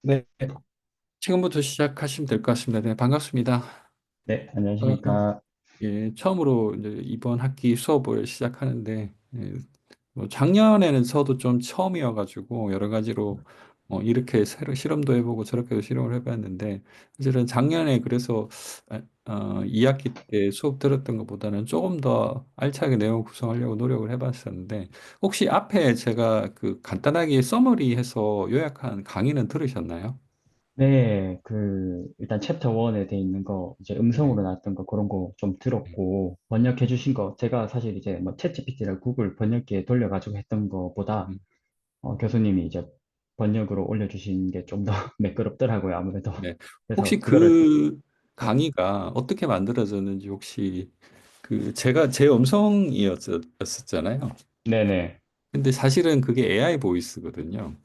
네, 지금부터 시작하시면 될 것 같습니다. 네, 반갑습니다. 네, 어, 안녕하십니까. 예, 처음으로 이제 이번 학기 수업을 시작하는데, 뭐 작년에는 저도 좀 처음이어가지고 여러 가지로 이렇게 새로 실험도 해보고 저렇게도 실험을 해봤는데, 사실은 작년에 그래서 2학기 때 수업 들었던 것보다는 조금 더 알차게 내용 구성하려고 노력을 해봤었는데, 혹시 앞에 제가 그 간단하게 서머리해서 요약한 강의는 들으셨나요? 네, 일단 챕터 1에 돼 있는 거, 이제 네. 음성으로 나왔던 거, 그런 거 좀 들었고, 번역해 주신 거, 제가 사실 이제 뭐 챗GPT랑 구글 번역기에 돌려가지고 했던 거보다, 음. 교수님이 이제 번역으로 올려주신 게 좀 더 매끄럽더라고요, 아무래도. 네. 그래서 혹시 그거를, 그 네, 강의가 어떻게 만들어졌는지 혹시 그 제가 제 음성이었었잖아요. 네네. 근데 사실은 그게 AI 보이스거든요.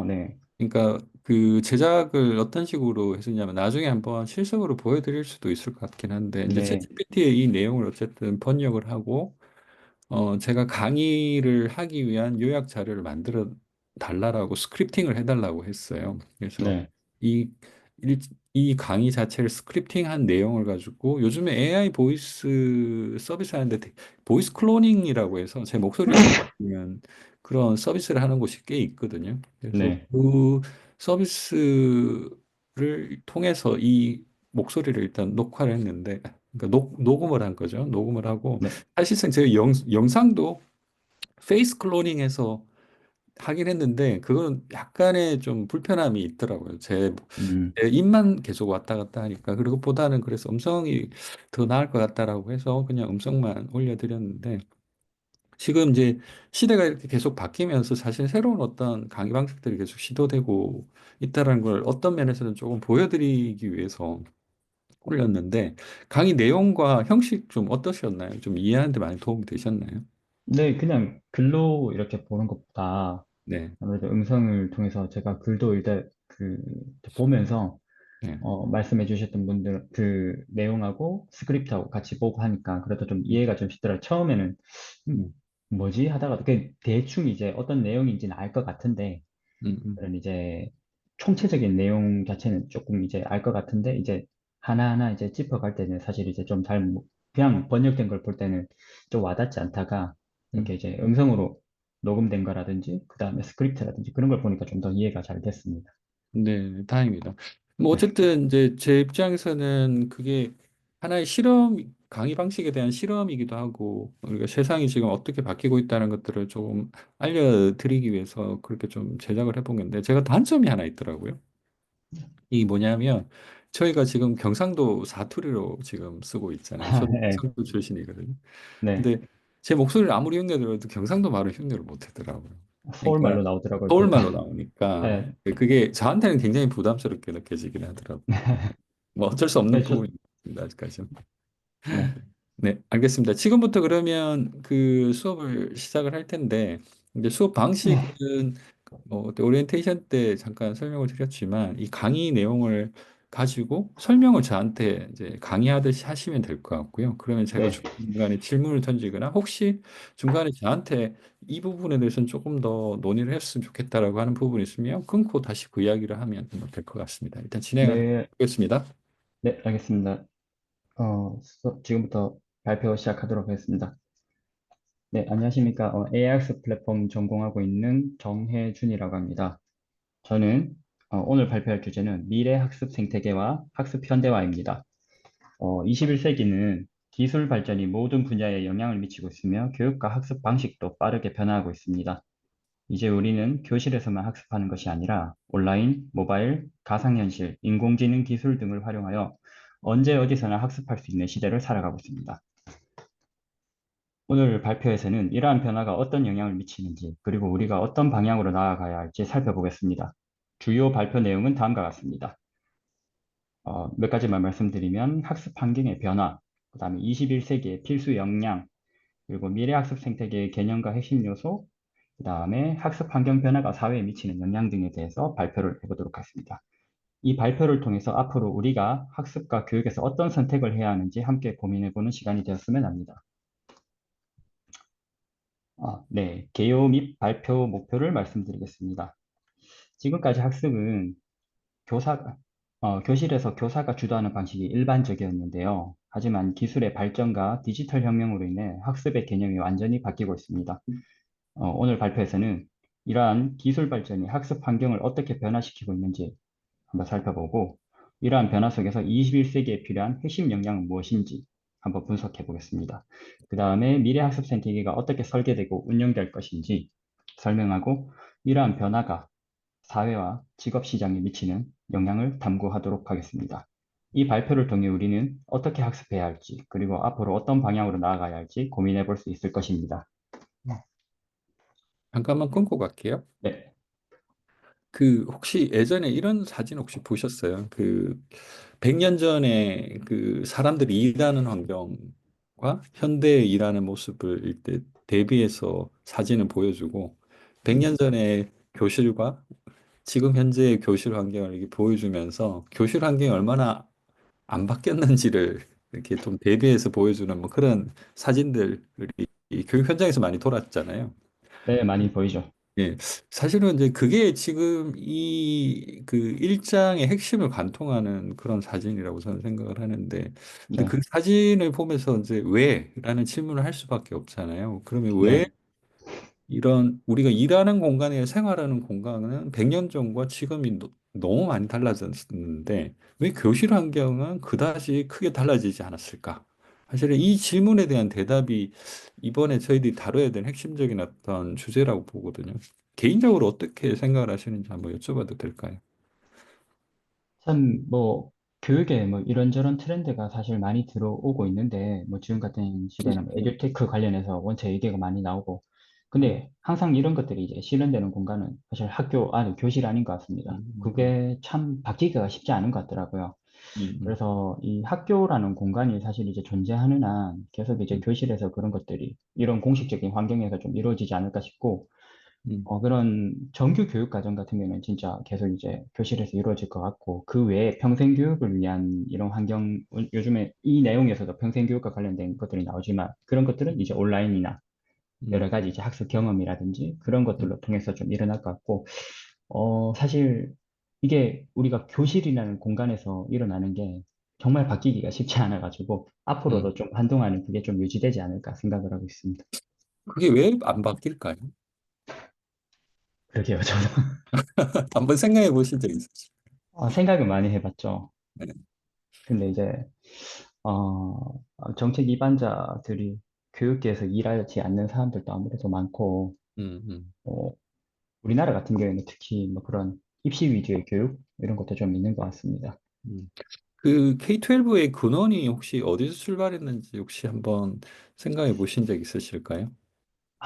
네, 그러니까 그 제작을 어떤 식으로 했었냐면 나중에 한번 실습으로 보여드릴 수도 있을 것 같긴 한데 이제 네, 챗GPT의 이 내용을 어쨌든 번역을 하고 제가 강의를 하기 위한 요약 자료를 만들어 달라라고 스크립팅을 해달라고 했어요. 그래서 네, 이, 일- 이 강의 자체를 스크립팅한 내용을 가지고 요즘에 AI 보이스 서비스 하는데 보이스 클로닝이라고 해서 제 목소리를 들으면 그런 서비스를 하는 곳이 꽤 있거든요. 그래서 네, 그 서비스를 통해서 이 목소리를 일단 녹화를 했는데 그러니까 녹음을 한 거죠. 녹음을 하고 네, 사실상 제가 영상도 페이스 클로닝해서 하긴 했는데 그거는 약간의 좀 불편함이 있더라고요. 음, 제 입만 계속 왔다 갔다 하니까 그것보다는 그래서 음성이 더 나을 것 같다라고 해서 그냥 음성만 올려드렸는데 지금 이제 시대가 이렇게 계속 바뀌면서 사실 새로운 어떤 강의 방식들이 계속 시도되고 있다는 걸 어떤 면에서는 조금 보여드리기 위해서 올렸는데 강의 내용과 형식 좀 어떠셨나요? 좀 이해하는 데 많이 도움이 되셨나요? 네, 그냥 글로 이렇게 보는 것보다, 네. 아무래도 음성을 통해서 제가 글도 일단 보면서 네. 말씀해 주셨던 분들 그 내용하고 스크립트하고 같이 보고 하니까 그래도 좀 음, 이해가 좀 쉽더라고요. 처음에는 음, 뭐지 하다가 그 대충 이제 어떤 내용인지는 알 것 같은데 음. 그런 이제 총체적인 내용 자체는 조금 이제 알 것 같은데 이제 하나하나 이제 짚어갈 때는 사실 이제 좀 그냥 번역된 걸 볼 때는 좀 와닿지 않다가 이렇게 음. 이제 음성으로 녹음된 거라든지 그 다음에 스크립트라든지 그런 걸 보니까 좀 더 이해가 잘 됐습니다. 네, 다행입니다. 뭐 네. 어쨌든 이제 제 입장에서는 그게 하나의 강의 방식에 대한 실험이기도 하고 우리가 세상이 지금 어떻게 바뀌고 있다는 것들을 좀 알려드리기 위해서 그렇게 좀 제작을 해본 건데 제가 단점이 하나 있더라고요. 이게 뭐냐면 저희가 지금 경상도 사투리로 지금 쓰고 있잖아요. 저도 네. 경상도 출신이거든요. 네. 근데 제 목소리를 아무리 흉내들어도 경상도 말은 흉내를 못 하더라고요. 그러니까 서울말로 나오더라고요, 보니까. 서울말로 나오니까 네. 그게 저한테는 굉장히 부담스럽게 느껴지긴 하더라고요. 뭐 어쩔 수 없는 네, 저, 부분입니다, 아직까지는. 네. 네, 알겠습니다. 지금부터 그러면 그 수업을 시작을 할 텐데, 이제 수업 방식은 뭐 그때 오리엔테이션 때 잠깐 설명을 드렸지만, 이 강의 내용을 가지고 설명을 저한테 이제 강의하듯이 하시면 될 것 같고요. 그러면 제가 네. 중간에 질문을 던지거나, 혹시 중간에 저한테 이 부분에 대해서는 조금 더 논의를 했으면 좋겠다라고 하는 부분이 있으면 끊고 다시 그 이야기를 하면 될 것 같습니다. 일단 진행을 네. 하겠습니다. 네, 알겠습니다. 지금부터 발표 시작하도록 하겠습니다. 네, 안녕하십니까. AI 학습 플랫폼 전공하고 있는 정혜준이라고 합니다. 저는 오늘 발표할 주제는 미래 학습 생태계와 학습 현대화입니다. 21세기는 기술 발전이 모든 분야에 영향을 미치고 있으며 교육과 학습 방식도 빠르게 변화하고 있습니다. 이제 우리는 교실에서만 학습하는 것이 아니라 온라인, 모바일, 가상현실, 인공지능 기술 등을 활용하여 언제 어디서나 학습할 수 있는 시대를 살아가고 있습니다. 오늘 발표에서는 이러한 변화가 어떤 영향을 미치는지, 그리고 우리가 어떤 방향으로 나아가야 할지 살펴보겠습니다. 주요 발표 내용은 다음과 같습니다. 몇 가지만 말씀드리면 학습 환경의 변화, 그 다음에 21세기의 필수 역량, 그리고 미래 학습 생태계의 개념과 핵심 요소, 그 다음에 학습 환경 변화가 사회에 미치는 영향 등에 대해서 발표를 해보도록 하겠습니다. 이 발표를 통해서 앞으로 우리가 학습과 교육에서 어떤 선택을 해야 하는지 함께 고민해보는 시간이 되었으면 합니다. 네. 개요 및 발표 목표를 말씀드리겠습니다. 지금까지 학습은 교실에서 교사가 주도하는 방식이 일반적이었는데요. 하지만 기술의 발전과 디지털 혁명으로 인해 학습의 개념이 완전히 바뀌고 있습니다. 오늘 발표에서는 이러한 기술 발전이 학습 환경을 어떻게 변화시키고 있는지 한번 살펴보고, 이러한 변화 속에서 21세기에 필요한 핵심 역량은 무엇인지 한번 분석해 보겠습니다. 그 다음에 미래 학습 생태계가 어떻게 설계되고 운영될 것인지 설명하고, 이러한 변화가 사회와 직업 시장에 미치는 영향을 탐구하도록 하겠습니다. 이 발표를 통해 우리는 어떻게 학습해야 할지, 그리고 앞으로 어떤 방향으로 나아가야 할지 고민해 볼 수 있을 것입니다. 잠깐만 끊고 갈게요. 네, 그 혹시 예전에 이런 사진 혹시 보셨어요? 그 100년 전에 그 사람들이 일하는 환경과 현대에 일하는 모습을 이때 대비해서 사진을 보여주고 100년 전에 교실과 지금 현재의 교실 환경을 이렇게 보여주면서 교실 환경이 얼마나 안 바뀌었는지를 이렇게 좀 대비해서 보여주는 뭐 그런 사진들이 이 교육 현장에서 많이 돌았잖아요. 네, 많이 보이죠. 예, 사실은 이제 그게 지금 이 그 일장의 핵심을 관통하는 그런 사진이라고 저는 생각을 하는데, 근데 네, 그 사진을 보면서 이제 왜라는 질문을 할 수밖에 없잖아요. 그러면 왜 네, 이런 우리가 일하는 공간에 생활하는 공간은 100년 전과 지금이 너무 많이 달라졌는데 왜 교실 환경은 그다지 크게 달라지지 않았을까? 사실은 이 질문에 대한 대답이 이번에 저희들이 다뤄야 될 핵심적인 어떤 주제라고 보거든요. 개인적으로 어떻게 생각을 하시는지 한번 여쭤봐도 될까요? 참, 교육에 이런저런 트렌드가 사실 많이 들어오고 있는데, 지금 같은 시대는 에듀테크 관련해서 원체 얘기가 많이 나오고, 근데 항상 이런 것들이 이제 실현되는 공간은 사실 학교 안에 교실 아닌 것 같습니다. 음, 그게 참 바뀌기가 쉽지 않은 것 같더라고요. 음, 그래서 이 학교라는 공간이 사실 이제 존재하는 한 계속 이제 음, 교실에서 그런 것들이 이런 공식적인 환경에서 좀 이루어지지 않을까 싶고, 음, 그런 정규 교육 과정 같은 경우는 진짜 계속 이제 교실에서 이루어질 것 같고, 그 외에 평생 교육을 위한 이런 환경, 요즘에 이 내용에서도 평생 교육과 관련된 것들이 나오지만, 그런 것들은 이제 온라인이나 음, 여러 가지 이제 학습 경험이라든지 그런 음, 것들로 통해서 좀 일어날 것 같고, 사실 이게 우리가 교실이라는 공간에서 일어나는 게 정말 바뀌기가 쉽지 않아가지고, 음. 앞으로도 좀 한동안은 그게 좀 유지되지 않을까 생각을 하고 있습니다. 그게 왜 안 바뀔까요? 그러게요, 저도. 한번 생각해 보신 적 있으세요? 생각을 많이 해봤죠. 네. 근데 이제 정책 입안자들이 교육계에서 일하지 않는 사람들도 아무래도 많고, 음, 음, 어, 우리나라 같은 경우에는 특히 그런 입시 위주의 교육 이런 것도 좀 있는 것 같습니다. 음. 그 K-12의 근원이 혹시 어디서 출발했는지 혹시 한번 생각해 보신 적 있으실까요?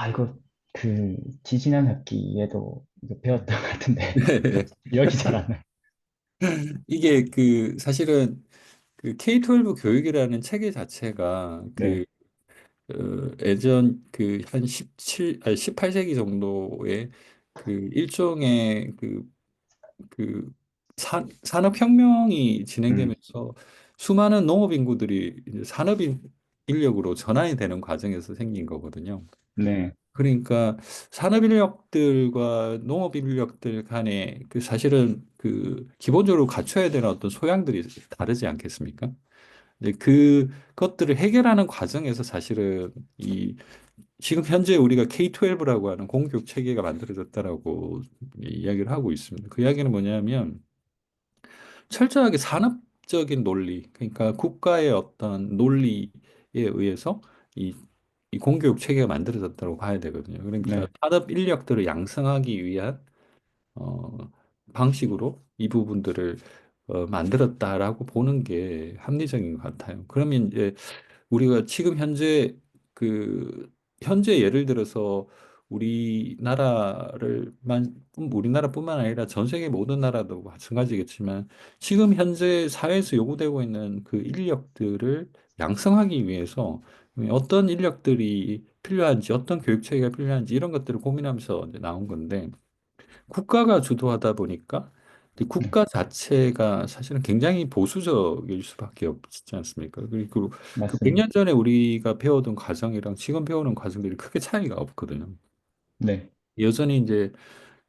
이거 그 지지난 학기에도 이거 배웠던 것 같은데 네. 기억이 잘 안 나요. 이게 그 사실은 그 K-12 교육이라는 체계 자체가 네, 예전 그 한 17, 아니 18세기 정도의 그 일종의 그 산업혁명이 음, 진행되면서 수많은 농업 인구들이 이제 인력으로 전환이 되는 과정에서 생긴 거거든요. 네, 그러니까 산업 인력들과 농업 인력들 간에 그 사실은 그 기본적으로 갖춰야 되는 어떤 소양들이 다르지 않겠습니까? 이제 그것들을 해결하는 과정에서 사실은 이 지금 현재 우리가 K-12라고 하는 공교육 체계가 만들어졌다라고 이야기를 하고 있습니다. 그 이야기는 뭐냐면 철저하게 산업적인 논리, 그러니까 국가의 어떤 논리에 의해서 이, 이 공교육 체계가 만들어졌다고 봐야 되거든요. 그러니까 네, 산업 인력들을 양성하기 위한 어, 방식으로 이 부분들을 만들었다라고 보는 게 합리적인 것 같아요. 그러면 이제 우리가 지금 현재 그 현재 예를 들어서 우리나라뿐만 아니라 전 세계 모든 나라도 마찬가지겠지만 지금 현재 사회에서 요구되고 있는 그 인력들을 양성하기 위해서 어떤 인력들이 필요한지 어떤 교육 체계가 필요한지 이런 것들을 고민하면서 이제 나온 건데 국가가 주도하다 보니까 이 네, 국가 자체가 사실은 굉장히 보수적일 수밖에 없지 않습니까? 그리고 그 맞습니다. 100년 전에 우리가 배우던 과정이랑 지금 배우는 과정들이 크게 차이가 없거든요. 네, 여전히 이제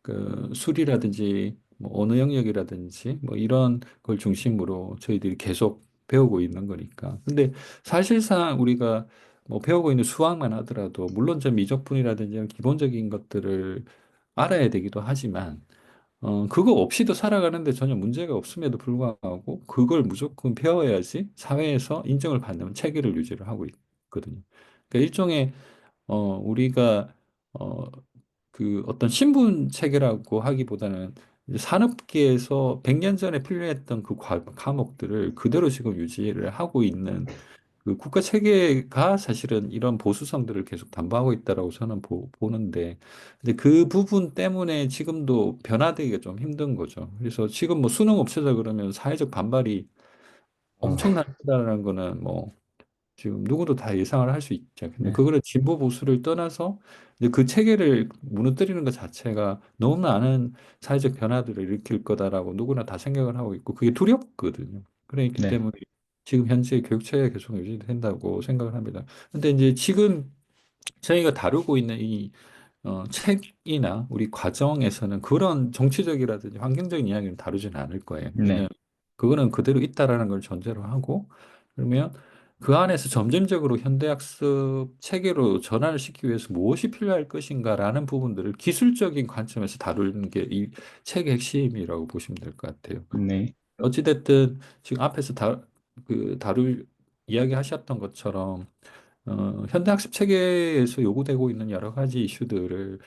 그 술이라든지 뭐 언어 영역이라든지 뭐 이런 걸 중심으로 저희들이 계속 배우고 있는 거니까. 근데 사실상 우리가 뭐 배우고 있는 수학만 하더라도 물론 저 미적분이라든지 이런 기본적인 것들을 알아야 되기도 하지만 그거 없이도 살아가는데 전혀 문제가 없음에도 불구하고 그걸 무조건 배워야지 사회에서 인정을 받는 체계를 유지를 하고 있거든요. 그러니까 일종의 우리가 어, 그 어떤 신분 체계라고 하기보다는 이제 산업계에서 100년 전에 필요했던 그 과목들을 그대로 지금 유지를 하고 있는 그 국가 체계가 사실은 이런 보수성들을 계속 담보하고 있다라고 저는 보는데, 근데 그 부분 때문에 지금도 변화되기가 좀 힘든 거죠. 그래서 지금 뭐 수능 없애자 그러면 사회적 반발이 어, 엄청나다라는 거는 뭐 지금 누구도 다 예상을 할 수 있죠. 근데 네, 그거를 진보 보수를 떠나서 이제 그 체계를 무너뜨리는 것 자체가 너무 많은 사회적 변화들을 일으킬 거다라고 누구나 다 생각을 하고 있고 그게 두렵거든요. 그렇기 네, 때문에 지금 현재 교육 체계가 계속 유지된다고 생각을 합니다. 근데 이제 지금 저희가 다루고 있는 이 책이나 우리 과정에서는 그런 정치적이라든지 환경적인 이야기를 다루지는 않을 거예요. 왜냐하면 네, 그거는 그대로 있다라는 걸 전제로 하고 그러면 그 안에서 점진적으로 현대학습 체계로 전환을 시키기 위해서 무엇이 필요할 것인가라는 부분들을 기술적인 관점에서 다루는 게 이 책의 핵심이라고 보시면 될 것 같아요. 네, 어찌됐든 지금 앞에서 다룰 이야기 하셨던 것처럼 현대학습 체계에서 요구되고 있는 여러 가지 이슈들을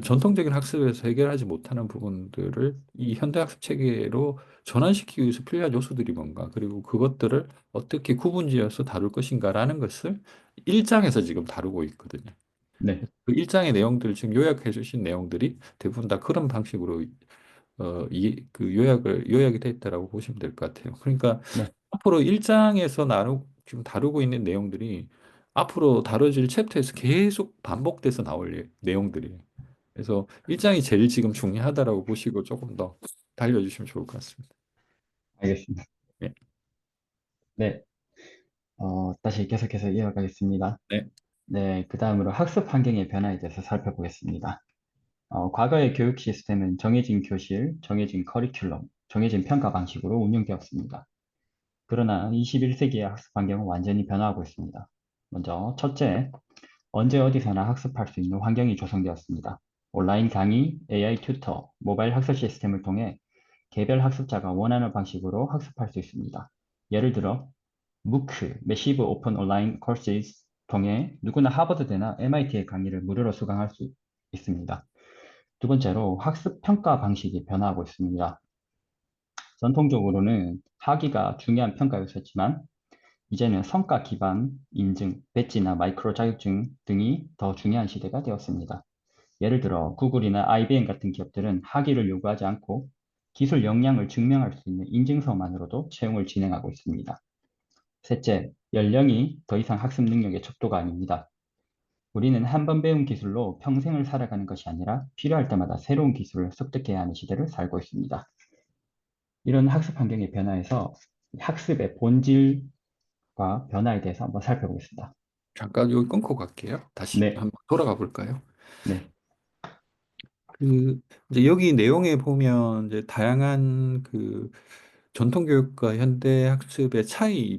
전통적인 학습에서 해결하지 못하는 부분들을 이 현대학습 체계로 전환시키기 위해서 필요한 요소들이 뭔가, 그리고 그것들을 어떻게 구분지어서 다룰 것인가라는 것을 일장에서 지금 다루고 있거든요. 네, 그 일장의 내용들 지금 요약해 주신 내용들이 대부분 다 그런 방식으로 그 요약이 돼 있다라고 보시면 될 것 같아요. 그러니까 네. 앞으로 일장에서 지금 다루고 있는 내용들이 앞으로 다뤄질 챕터에서 계속 반복돼서 나올 내용들이에요. 그래서 일장이 제일 지금 중요하다라고 보시고 조금 더 달려주시면 좋을 것 같습니다. 알겠습니다. 네. 네, 다시 계속해서 이어가겠습니다. 네. 네, 그 다음으로 학습 환경의 변화에 대해서 살펴보겠습니다. 과거의 교육 시스템은 정해진 교실, 정해진 커리큘럼, 정해진 평가 방식으로 운영되었습니다. 그러나 21세기의 학습 환경은 완전히 변화하고 있습니다. 먼저 첫째, 언제 어디서나 학습할 수 있는 환경이 조성되었습니다. 온라인 강의, AI 튜터, 모바일 학습 시스템을 통해 개별 학습자가 원하는 방식으로 학습할 수 있습니다. 예를 들어 MOOC, Massive Open Online Courses 통해 누구나 하버드대나 MIT의 강의를 무료로 수강할 수 있습니다. 두 번째로 학습 평가 방식이 변화하고 있습니다. 전통적으로는 학위가 중요한 평가였었지만 이제는 성과 기반 인증, 배지나 마이크로 자격증 등이 더 중요한 시대가 되었습니다. 예를 들어 구글이나 IBM 같은 기업들은 학위를 요구하지 않고 기술 역량을 증명할 수 있는 인증서만으로도 채용을 진행하고 있습니다. 셋째, 연령이 더 이상 학습 능력의 척도가 아닙니다. 우리는 한 번 배운 기술로 평생을 살아가는 것이 아니라 필요할 때마다 새로운 기술을 습득해야 하는 시대를 살고 있습니다. 이런 학습 환경의 변화에서 학습의 본질과 변화에 대해서 한번 살펴보겠습니다. 잠깐 여기 끊고 갈게요. 다시 네, 한번 돌아가 볼까요? 네, 그 이제 여기 내용에 보면 이제 다양한 그 전통 교육과 현대 학습의 차이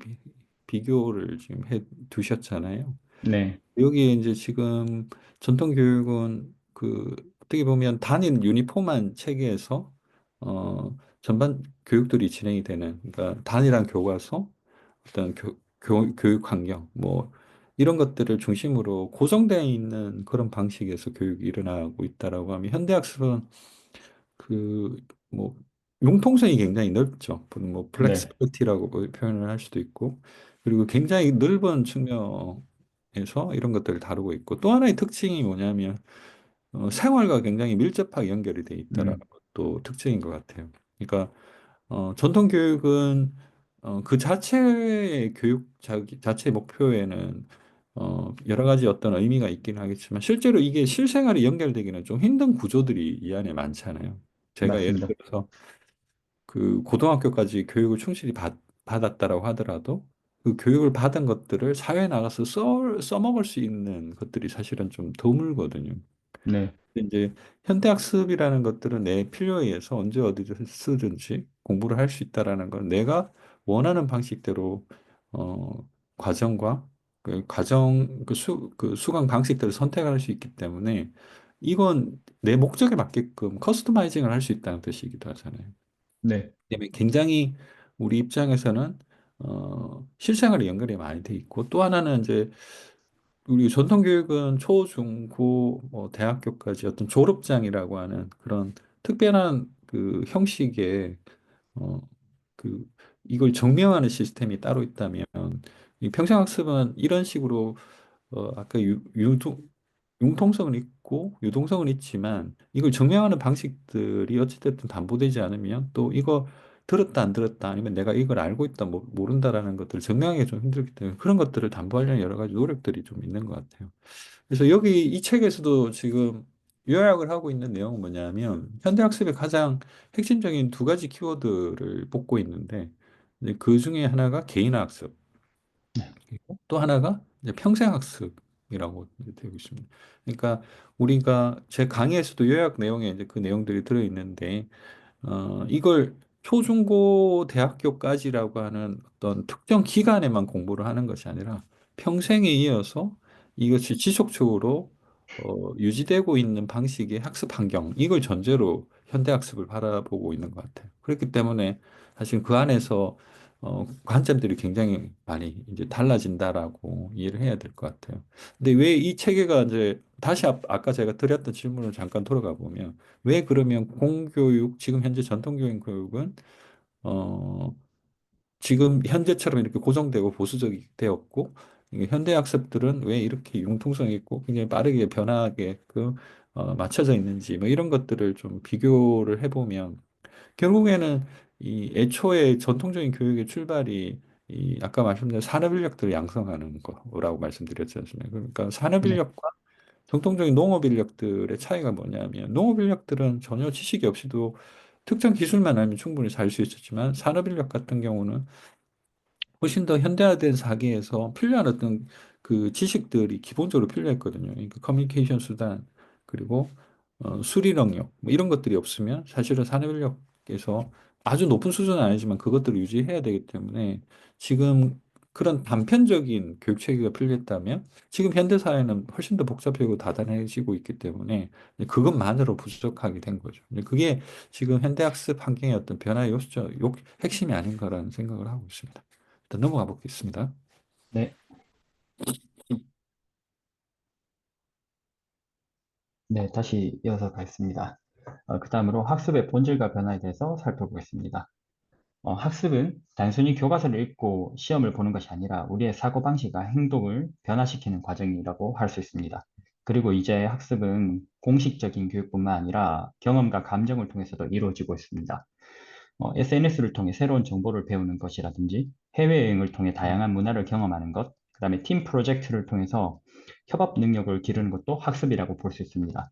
비교를 지금 해 두셨잖아요. 네, 여기 이제 지금 전통 교육은 그 어떻게 보면 단일 유니폼한 체계에서 전반 교육들이 진행이 되는 그러니까 단일한 교과서 어떤 교육 환경 뭐 이런 것들을 중심으로 고정되어 있는 그런 방식에서 교육이 일어나고 있다라고 하면 현대학습은 그 뭐 융통성이 굉장히 넓죠. 뭐 네, 플렉스빌리티라고 표현을 할 수도 있고 그리고 굉장히 넓은 측면에서 이런 것들을 다루고 있고 또 하나의 특징이 뭐냐면 생활과 굉장히 밀접하게 연결이 돼 있다라는 음, 것도 특징인 것 같아요. 그러니까 전통 교육은 그 자체의 자체의 목표에는 여러 가지 어떤 의미가 있긴 하겠지만 실제로 이게 실생활에 연결되기는 좀 힘든 구조들이 이 안에 많잖아요. 제가 예를 맞습니다. 들어서 그 고등학교까지 교육을 충실히 받았다라고 하더라도 그 교육을 받은 것들을 사회에 나가서 써먹을 수 있는 것들이 사실은 좀 드물거든요. 네, 근데 이제 현대학습이라는 것들은 내 필요에 의해서 언제 어디서 쓰든지 공부를 할 수 있다라는 건 내가 원하는 방식대로 과정과 그 수강 방식들을 선택할 수 있기 때문에 이건 내 목적에 맞게끔 커스터마이징을 할 수 있다는 뜻이기도 하잖아요. 네, 때문에 굉장히 우리 입장에서는 실생활에 연결이 많이 돼 있고 또 하나는 이제 우리 전통 교육은 초, 중, 고, 뭐 대학교까지 어떤 졸업장이라고 하는 그런 특별한 그 형식의 어, 그 이걸 증명하는 시스템이 따로 있다면 이 평생학습은 이런 식으로 아까 융통성은 있고 유동성은 있지만 이걸 증명하는 방식들이 어찌됐든 담보되지 않으면 또 이거 들었다 안 들었다 아니면 내가 이걸 알고 있다 모른다라는 것들을 증명하기 좀 힘들기 때문에 그런 것들을 담보하려는 여러 가지 노력들이 좀 있는 것 같아요. 그래서 여기 이 책에서도 지금 요약을 하고 있는 내용은 뭐냐면 현대학습의 가장 핵심적인 두 가지 키워드를 뽑고 있는데 이제 그 중에 하나가 개인학습 그리고 또 하나가 이제 평생학습이라고 이제 되고 있습니다. 그러니까 우리가 제 강의에서도 요약 내용에 이제 그 내용들이 들어 있는데 이걸 초중고 대학교까지라고 하는 어떤 특정 기간에만 공부를 하는 것이 아니라 평생에 이어서 이것이 지속적으로 유지되고 있는 방식의 학습 환경, 이걸 전제로 현대학습을 바라보고 있는 것 같아요. 그렇기 때문에 사실 그 안에서 관점들이 굉장히 많이 이제 달라진다라고 이해를 해야 될 것 같아요. 근데 왜 이 체계가 이제 다시 아까 제가 드렸던 질문을 잠깐 돌아가 보면 왜 그러면 공교육, 지금 현재 전통교육 교육은, 어, 지금 현재처럼 이렇게 고정되고 보수적이 되었고, 이게 현대 학습들은 왜 이렇게 융통성 있고 굉장히 빠르게 변화하게끔 맞춰져 있는지, 뭐 이런 것들을 좀 비교를 해보면, 결국에는 이 애초에 전통적인 교육의 출발이 이 아까 말씀드린 산업인력들을 양성하는 거라고 말씀드렸지 않습니까? 그러니까 네, 산업인력과 전통적인 농업 인력들의 차이가 뭐냐면 농업 인력들은 전혀 지식이 없이도 특정 기술만 알면 충분히 살 수 있었지만 산업 인력 같은 경우는 훨씬 더 현대화된 사회에서 필요한 어떤 그 지식들이 기본적으로 필요했거든요. 그러니까 커뮤니케이션 수단 그리고 수리 능력 뭐 이런 것들이 없으면 사실은 산업 인력에서 아주 높은 수준은 아니지만 그것들을 유지해야 되기 때문에 지금 그런 단편적인 교육 체계가 필요했다면 지금 현대 사회는 훨씬 더 복잡하고 다단해지고 있기 때문에 그것만으로 부족하게 된 거죠. 근데 그게 지금 현대 학습 환경의 어떤 변화의 핵심이 아닌가라는 생각을 하고 있습니다. 일단 넘어가 보겠습니다. 네, 네, 다시 이어서 가겠습니다. 그 다음으로 학습의 본질과 변화에 대해서 살펴보겠습니다. 학습은 단순히 교과서를 읽고 시험을 보는 것이 아니라 우리의 사고방식과 행동을 변화시키는 과정이라고 할 수 있습니다. 그리고 이제 학습은 공식적인 교육뿐만 아니라 경험과 감정을 통해서도 이루어지고 있습니다. SNS를 통해 새로운 정보를 배우는 것이라든지 해외여행을 통해 다양한 문화를 경험하는 것, 그 다음에 팀 프로젝트를 통해서 협업 능력을 기르는 것도 학습이라고 볼 수 있습니다.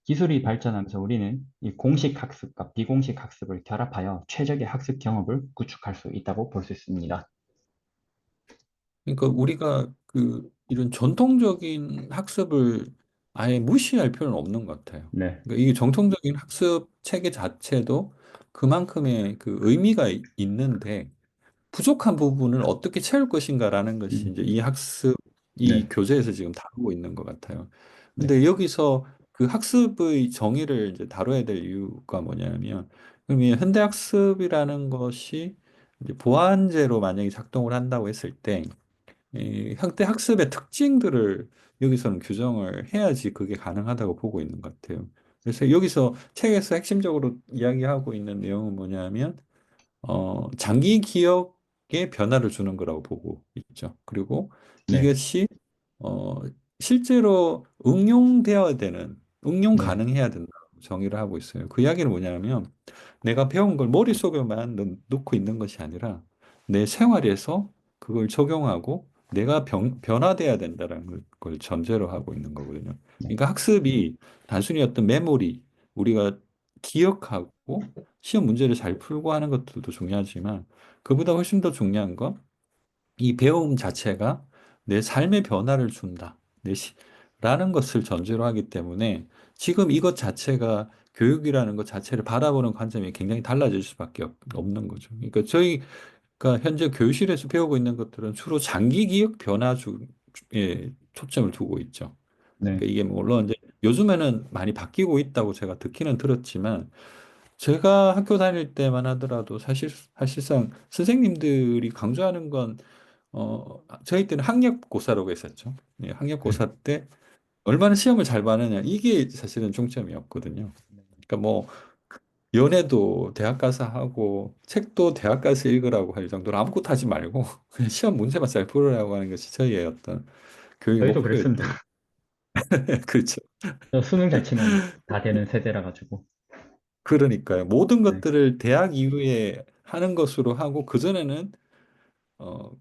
기술이 발전하면서 우리는 이 공식 학습과 비공식 학습을 결합하여 최적의 학습 경험을 구축할 수 있다고 볼 수 있습니다. 그러니까 우리가 그 이런 전통적인 학습을 아예 무시할 필요는 없는 것 같아요. 네, 그러니까 이게 정통적인 학습 체계 자체도 그만큼의 그 의미가 있는데 부족한 부분을 어떻게 채울 것인가라는 것이 이제 음, 이 학습, 이 네, 교재에서 지금 다루고 있는 것 같아요. 네, 근데 여기서 그 학습의 정의를 이제 다뤄야 될 이유가 뭐냐면, 그럼 이 현대학습이라는 것이 이제 보완제로 만약에 작동을 한다고 했을 때, 이 현대학습의 특징들을 여기서는 규정을 해야지 그게 가능하다고 보고 있는 것 같아요. 그래서 여기서 책에서 핵심적으로 이야기하고 있는 내용은 뭐냐면, 장기 기억에 변화를 주는 거라고 보고 있죠. 그리고 네, 이것이, 어, 실제로 응용되어야 되는, 응용 네, 가능해야 된다고 정의를 하고 있어요. 그 이야기는 뭐냐면, 내가 배운 걸 머릿속에만 넣고 있는 것이 아니라, 내 생활에서 그걸 적용하고, 내가 변화돼야 된다는 걸 전제로 하고 있는 거거든요. 네, 그러니까 학습이 단순히 어떤 메모리, 우리가 기억하고, 시험 문제를 잘 풀고 하는 것들도 중요하지만 그보다 훨씬 더 중요한 건 이 배움 자체가 내 삶의 변화를 준다. 라는 것을 전제로 하기 때문에 지금 이것 자체가 교육이라는 것 자체를 바라보는 관점이 굉장히 달라질 수밖에 없는 거죠. 그러니까 저희가 현재 교실에서 배우고 있는 것들은 주로 장기 기억 변화에 초점을 두고 있죠. 네, 그러니까 이게 물론 이제 요즘에는 많이 바뀌고 있다고 제가 듣기는 들었지만 제가 학교 다닐 때만 하더라도 사실상 선생님들이 강조하는 건 저희 때는 학력고사라고 했었죠. 예, 학력고사 때 얼마나 시험을 잘 봐느냐 이게 사실은 중점이었거든요. 그러니까 뭐 연애도 대학 가서 하고 책도 대학 가서 읽으라고 할 정도로 아무것도 하지 말고 그냥 시험 문제만 잘 풀으라고 하는 것이 저희의 어떤 교육 저희도 그랬습니다. 목표였던 그렇죠. 저 수능 잘 치면 다 되는 세대라 가지고. 그러니까요. 모든 네, 것들을 대학 이후에 하는 것으로 하고 그전에는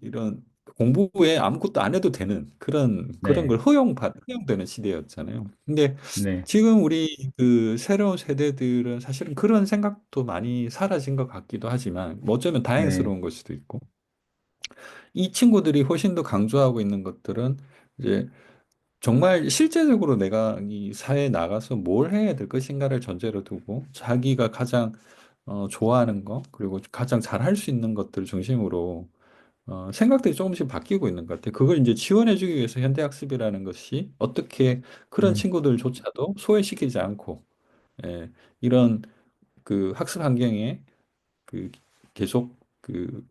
이런 공부에 아무것도 안 해도 되는 그런 네, 걸 허용되는 시대였잖아요. 근데 네, 지금 우리 그 새로운 세대들은 사실은 그런 생각도 많이 사라진 것 같기도 하지만 뭐 어쩌면 네, 다행스러운 걸 수도 있고 이 친구들이 훨씬 더 강조하고 있는 것들은 이제 정말 실제적으로 내가 이 사회에 나가서 뭘 해야 될 것인가를 전제로 두고 자기가 가장 좋아하는 거 그리고 가장 잘 할 수 있는 것들 중심으로 생각들이 조금씩 바뀌고 있는 것 같아요. 그걸 이제 지원해주기 위해서 현대학습이라는 것이 어떻게 그런 음, 친구들조차도 소외시키지 않고 예, 이런 그 학습 환경에 그 계속 그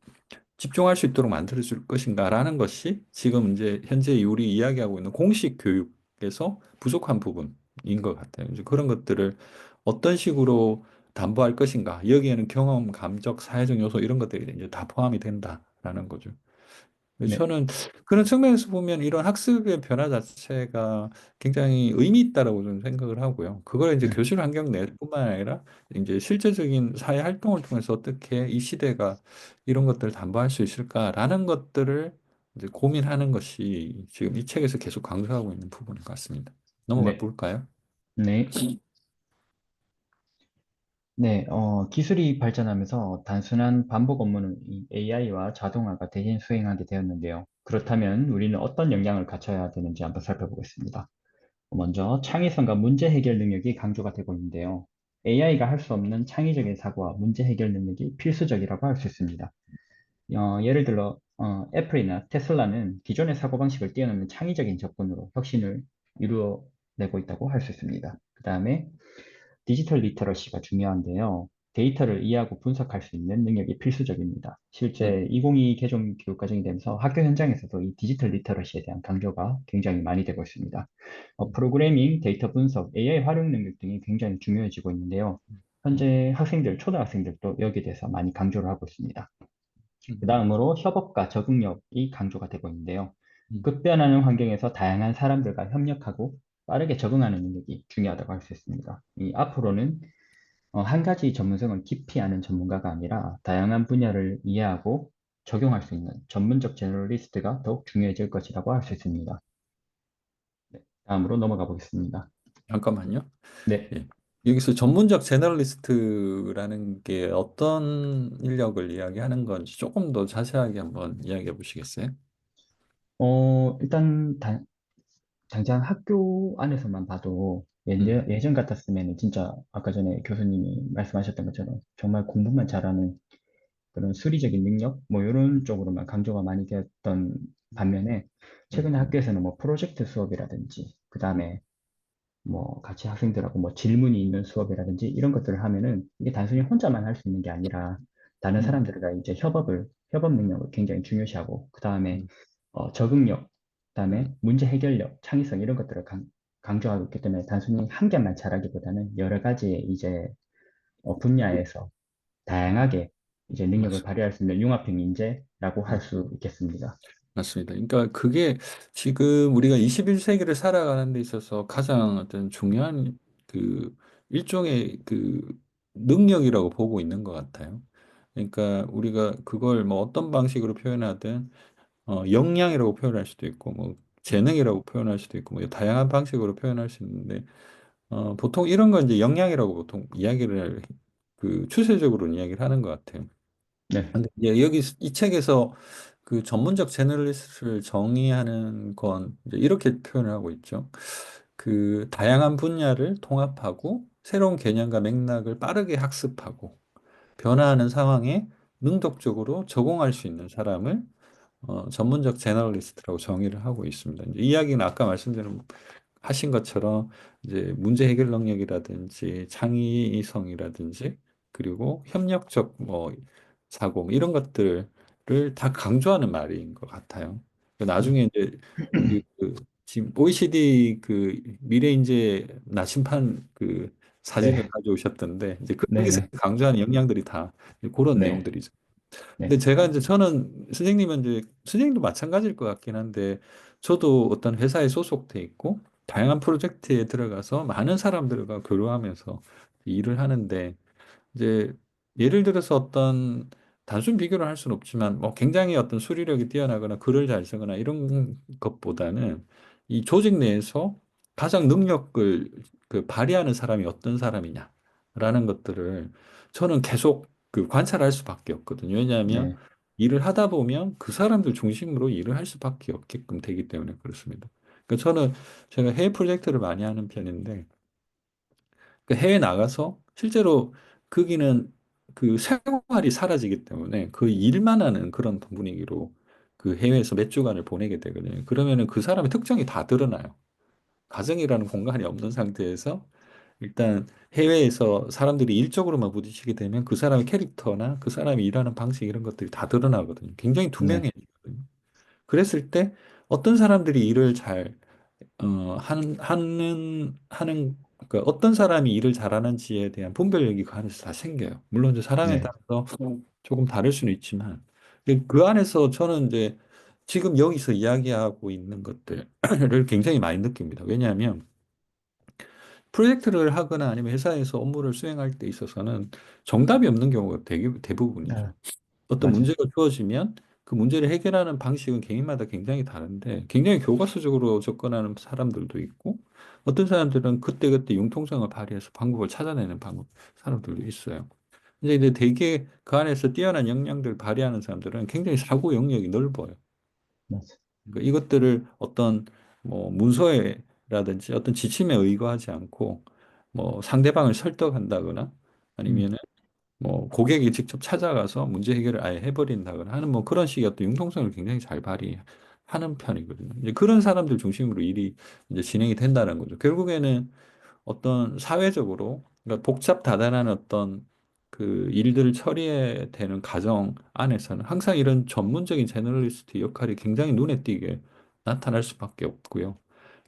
집중할 수 있도록 만들어줄 것인가라는 것이 지금 이제 현재 우리 이야기하고 있는 공식 교육에서 부족한 부분인 것 같아요. 이제 그런 것들을 어떤 식으로 담보할 것인가. 여기에는 경험, 감적, 사회적 요소 이런 것들이 이제 다 포함이 된다라는 거죠. 그래서 네, 저는 그런 측면에서 보면 이런 학습의 변화 자체가 굉장히 의미 있다라고 저는 생각을 하고요. 그걸 이제 네, 교실 환경 내뿐만 아니라 이제 실제적인 사회 활동을 통해서 어떻게 이 시대가 이런 것들을 담보할 수 있을까라는 것들을 이제 고민하는 것이 지금 이 책에서 계속 강조하고 있는 부분인 것 같습니다. 넘어가 네, 볼까요? 네. 네, 기술이 발전하면서 단순한 반복 업무는 이 AI와 자동화가 대신 수행하게 되었는데요. 그렇다면 우리는 어떤 역량을 갖춰야 되는지 한번 살펴보겠습니다. 먼저 창의성과 문제 해결 능력이 강조가 되고 있는데요. AI가 할 수 없는 창의적인 사고와 문제 해결 능력이 필수적이라고 할 수 있습니다. 예를 들어 애플이나 테슬라는 기존의 사고방식을 뛰어넘는 창의적인 접근으로 혁신을 이루어내고 있다고 할 수 있습니다. 그 다음에 디지털 리터러시가 중요한데요. 데이터를 이해하고 분석할 수 있는 능력이 필수적입니다. 음, 실제 2022 개정 교육 과정이 되면서 학교 현장에서도 이 디지털 리터러시에 대한 강조가 굉장히 많이 되고 있습니다. 음, 프로그래밍, 데이터 분석, AI 활용 능력 등이 굉장히 중요해지고 있는데요. 음, 현재 학생들, 초등학생들도 여기에 대해서 많이 강조를 하고 있습니다. 그 음, 다음으로 협업과 적응력이 강조가 되고 있는데요. 음, 급변하는 환경에서 다양한 사람들과 협력하고 빠르게 적응하는 능력이 중요하다고 할 수 있습니다. 이 앞으로는 한 가지 전문성을 깊이 아는 전문가가 아니라 다양한 분야를 이해하고 적용할 수 있는 전문적 제너럴리스트가 더욱 중요해질 것이라고 할 수 있습니다. 네, 다음으로 넘어가 보겠습니다. 잠깐만요. 네. 예. 여기서 전문적 제너럴리스트라는 게 어떤 인력을 이야기하는 건지 조금 더 자세하게 한번 이야기해 보시겠어요? 일단 당장 학교 안에서만 봐도 음, 예전 같았으면 진짜 아까 전에 교수님이 말씀하셨던 것처럼 정말 공부만 잘하는 그런 수리적인 능력 뭐 이런 쪽으로만 강조가 많이 되었던 반면에 음, 최근에 학교에서는 뭐 프로젝트 수업이라든지 그 음, 다음에 뭐 같이 학생들하고 뭐 질문이 있는 수업이라든지 이런 것들을 하면은 이게 단순히 혼자만 할 수 있는 게 아니라 다른 음, 사람들과 이제 협업 능력을 굉장히 중요시하고 그 다음에 음, 적응력, 그다음에 음, 문제 해결력, 창의성 이런 것들을 강조하고 있기 때문에 단순히 한 개만 잘하기보다는 여러 가지의 이제 분야에서 다양하게 이제 능력을 맞습니다. 발휘할 수 있는 융합형 인재라고 할 음, 수 있겠습니다. 맞습니다. 그러니까 그게 지금 우리가 21세기를 살아가는 데 있어서 가장 어떤 중요한 그 일종의 그 능력이라고 보고 있는 것 같아요. 그러니까 우리가 그걸 뭐 어떤 방식으로 표현하든 역량이라고 표현할 수도 있고, 뭐, 재능이라고 표현할 수도 있고, 뭐, 다양한 방식으로 표현할 수 있는데, 보통 이런 건 이제 역량이라고 보통 추세적으로는 이야기를 하는 것 같아요. 네, 근데 이제 여기 이 책에서 그 전문적 제너리스트를 정의하는 건 이제 이렇게 표현을 하고 있죠. 그 다양한 분야를 통합하고 새로운 개념과 맥락을 빠르게 학습하고 변화하는 상황에 능동적으로 적응할 수 있는 사람을 전문적 제너럴리스트라고 정의를 하고 있습니다. 이제 이야기는 아까 말씀드린 하신 것처럼 이제 문제 해결 능력이라든지 창의성이라든지 그리고 협력적 뭐 사고 뭐 이런 것들을 다 강조하는 말인 것 같아요. 네. 나중에 이제 지금 OECD 그 미래 인재 나침판 그 사진을 네. 가져오셨던데 이제 거기서 네네. 강조하는 역량들이 다 그런 네. 내용들이죠. 근데 네. 제가 이제 저는 선생님은 이제 선생님도 마찬가지일 것 같긴 한데 저도 어떤 회사에 소속돼 있고 다양한 프로젝트에 들어가서 많은 사람들과 교류하면서 일을 하는데 이제 예를 들어서 어떤 단순 비교를 할 수는 없지만 뭐 굉장히 어떤 수리력이 뛰어나거나 글을 잘 쓰거나 이런 것보다는 이 조직 내에서 가장 능력을 그 발휘하는 사람이 어떤 사람이냐라는 것들을 저는 계속 그 관찰할 수밖에 없거든요. 왜냐하면 네. 일을 하다 보면 그 사람들 중심으로 일을 할 수밖에 없게끔 되기 때문에 그렇습니다. 그러니까 저는 제가 해외 프로젝트를 많이 하는 편인데 그 해외 나가서 실제로 거기는 그 생활이 사라지기 때문에 그 일만 하는 그런 분위기로 그 해외에서 몇 주간을 보내게 되거든요. 그러면은 그 사람의 특징이 다 드러나요. 가정이라는 공간이 없는 상태에서 일단 해외에서 사람들이 일적으로만 부딪히게 되면 그 사람의 캐릭터나 그 사람이 일하는 방식 이런 것들이 다 드러나거든요. 굉장히 네. 투명해지거든요. 그랬을 때 어떤 사람들이 일을 잘 그러니까 어떤 사람이 일을 잘하는지에 대한 분별력이 그 안에서 다 생겨요. 물론 이제 사람에 네. 따라서 조금 다를 수는 있지만, 근데 그 안에서 저는 이제 지금 여기서 이야기하고 있는 것들을 굉장히 많이 느낍니다. 왜냐하면 프로젝트를 하거나 아니면 회사에서 업무를 수행할 때 있어서는 정답이 없는 경우가 되게 대부분이죠. 아, 어떤 맞아요. 문제가 주어지면 그 문제를 해결하는 방식은 개인마다 굉장히 다른데 굉장히 교과서적으로 접근하는 사람들도 있고 어떤 사람들은 그때그때 융통성을 발휘해서 방법을 찾아내는 사람들도 있어요. 근데 이제 되게 그 안에서 뛰어난 역량들을 발휘하는 사람들은 굉장히 사고 영역이 넓어요. 맞아요. 그러니까 이것들을 어떤 뭐 문서에라든지 어떤 지침에 의거하지 않고 뭐 상대방을 설득한다거나 음. 아니면 뭐 고객이 직접 찾아가서 문제 해결을 아예 해버린다거나 하는 뭐 그런 식의 어떤 융통성을 굉장히 잘 발휘하는 편이거든요. 이제 그런 사람들 중심으로 일이 이제 진행이 된다는 거죠. 결국에는 어떤 사회적으로 그러니까 복잡 다단한 어떤 그 일들을 처리해야 되는 과정 안에서는 항상 이런 전문적인 제너럴리스트 역할이 굉장히 눈에 띄게 나타날 수밖에 없고요.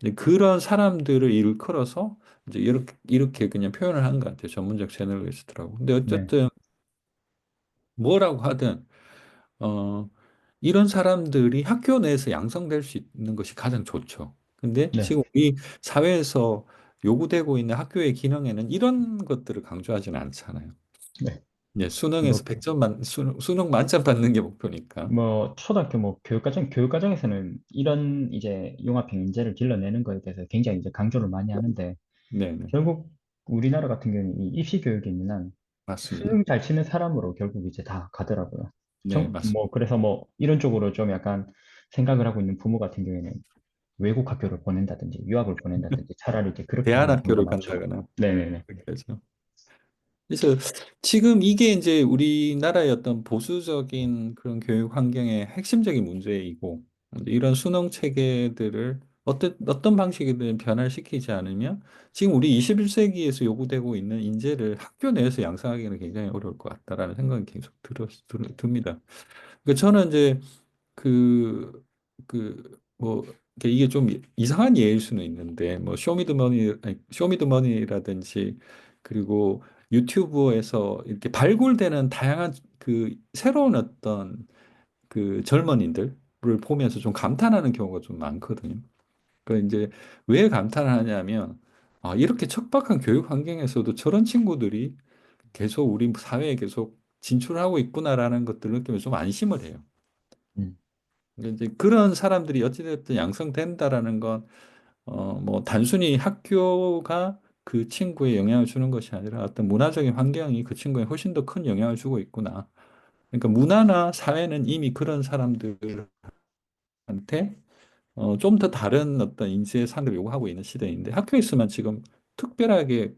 이제 그런 사람들을 일컬어서 이제 이렇게 그냥 표현을 하는 것 같아요. 전문적 제너럴리스트라고. 근데 네. 어쨌든 뭐라고 하든 어 이런 사람들이 학교 내에서 양성될 수 있는 것이 가장 좋죠. 근데 네. 지금 우리 사회에서 요구되고 있는 학교의 기능에는 이런 것들을 강조하지는 않잖아요. 네. 네, 수능에서 뭐, 100점 수능 만점 받는 게 목표니까. 뭐, 초등학교 뭐, 교육과정에서는 이런 이제 융합형 인재를 길러내는 거에 대해서 굉장히 이제 강조를 많이 하는데, 네, 네. 결국 우리나라 같은 경우는 이 입시 교육이 있는 한 맞습니다. 수능 잘 치는 사람으로 결국 이제 다 가더라고요. 네, 맞습니다. 그래서 뭐, 이런 쪽으로 좀 약간 생각을 하고 있는 부모 같은 경우에는 외국 학교를 보낸다든지, 유학을 보낸다든지, 차라리 이제 그렇게 하는 경우가 대안학교를 많죠. 간다거나 네네네. 그렇게 하죠. 그래서 지금 이게 이제 우리나라의 어떤 보수적인 그런 교육 환경의 핵심적인 문제이고 이제 이런 수능 체계들을 어떤 방식이든 변화시키지 않으면 지금 우리 21세기에서 요구되고 있는 인재를 학교 내에서 양성하기는 굉장히 어려울 것 같다라는 생각이 계속 듭니다. 그러니까 저는 이제 뭐, 이게 좀 이상한 예일 수는 있는데, 뭐, 쇼미더머니라든지, 그리고 유튜브에서 이렇게 발굴되는 다양한 그 새로운 어떤 그 젊은이들을 보면서 좀 감탄하는 경우가 좀 많거든요. 그 이제 왜 감탄을 하냐면, 아, 이렇게 척박한 교육 환경에서도 저런 친구들이 계속 우리 사회에 계속 진출하고 있구나라는 것들 느끼면 좀 안심을 해요. 음, 그러니까 이제 그런 사람들이 어찌됐든 양성된다라는 건, 뭐, 단순히 학교가 그 친구에 영향을 주는 것이 아니라 어떤 문화적인 환경이 그 친구에 훨씬 더 큰 영향을 주고 있구나. 그러니까 문화나 사회는 이미 그런 사람들한테 좀 더 다른 어떤 인지의 상을 요구하고 있는 시대인데 학교에서만 지금 특별하게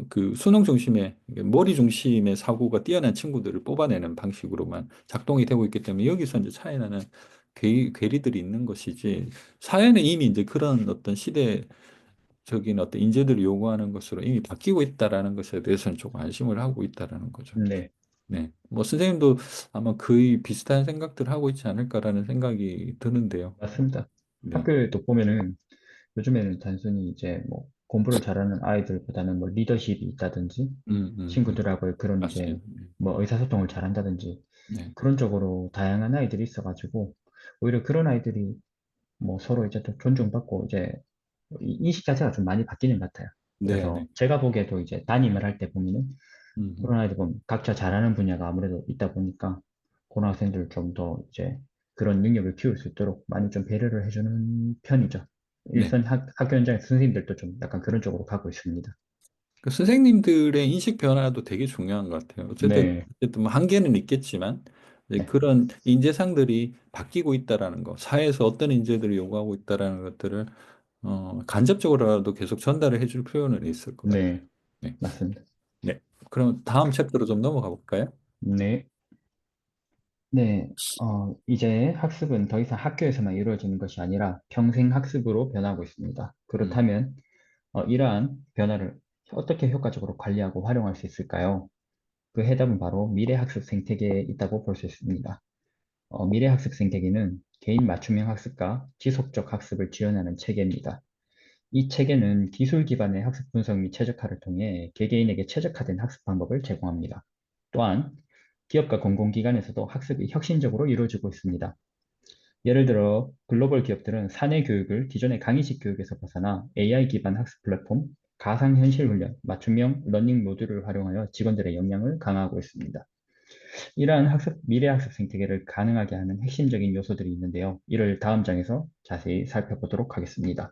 그 수능 중심의, 머리 중심의 사고가 뛰어난 친구들을 뽑아내는 방식으로만 작동이 되고 있기 때문에 여기서 이제 차이나는 괴리들이 있는 것이지, 사회는 이미 이제 그런 어떤 시대적인 어떤 인재들을 요구하는 것으로 이미 바뀌고 있다라는 것에 대해서는 조금 안심을 하고 있다라는 거죠. 네, 네. 뭐 선생님도 아마 거의 비슷한 생각들 하고 있지 않을까라는 생각이 드는데요. 맞습니다. 네. 학교에도 보면은 요즘에는 단순히 이제 뭐 공부를 잘하는 아이들보다는 뭐 리더십이 있다든지 음, 음, 음. 친구들하고의 그런 이제 맞습니다. 네. 뭐 의사소통을 잘한다든지 네. 그런 쪽으로 다양한 아이들이 있어가지고 오히려 그런 아이들이 뭐 서로 이제 또 존중받고 이제 이 인식 자체가 좀 많이 바뀌는 것 같아요. 네, 그래서 네. 제가 보기에도 이제 담임을 할 때 보면은 음, 그런 아이들 보면 각자 잘하는 분야가 아무래도 있다 보니까 고등학생들 좀 더 이제 그런 능력을 키울 수 있도록 많이 좀 배려를 해주는 편이죠. 네. 일선 학교 현장의 선생님들도 좀 약간 그런 쪽으로 가고 있습니다. 그 선생님들의 인식 변화도 되게 중요한 것 같아요. 네, 어쨌든 뭐 한계는 있겠지만, 이제 네, 그런 인재상들이 바뀌고 있다라는 거, 사회에서 어떤 인재들을 요구하고 있다라는 것들을 간접적으로라도 계속 전달을 해줄 필요는 있을 것 같아요. 네, 네. 맞습니다. 네. 그럼 다음 챕터로 좀 넘어가 볼까요? 네, 네, 이제 학습은 더 이상 학교에서만 이루어지는 것이 아니라 평생 학습으로 변하고 있습니다. 음, 그렇다면 이러한 변화를 어떻게 효과적으로 관리하고 활용할 수 있을까요? 그 해답은 바로 미래학습 생태계에 있다고 볼 수 있습니다. 미래학습 생태계는 개인 맞춤형 학습과 지속적 학습을 지원하는 체계입니다. 이 체계는 기술 기반의 학습 분석 및 최적화를 통해 개개인에게 최적화된 학습 방법을 제공합니다. 또한 기업과 공공기관에서도 학습이 혁신적으로 이루어지고 있습니다. 예를 들어 글로벌 기업들은 사내 교육을 기존의 강의식 교육에서 벗어나 AI 기반 학습 플랫폼, 가상현실 훈련, 맞춤형 러닝 모듈을 활용하여 직원들의 역량을 강화하고 있습니다. 이러한 미래 학습 생태계를 가능하게 하는 핵심적인 요소들이 있는데요. 이를 다음 장에서 자세히 살펴보도록 하겠습니다.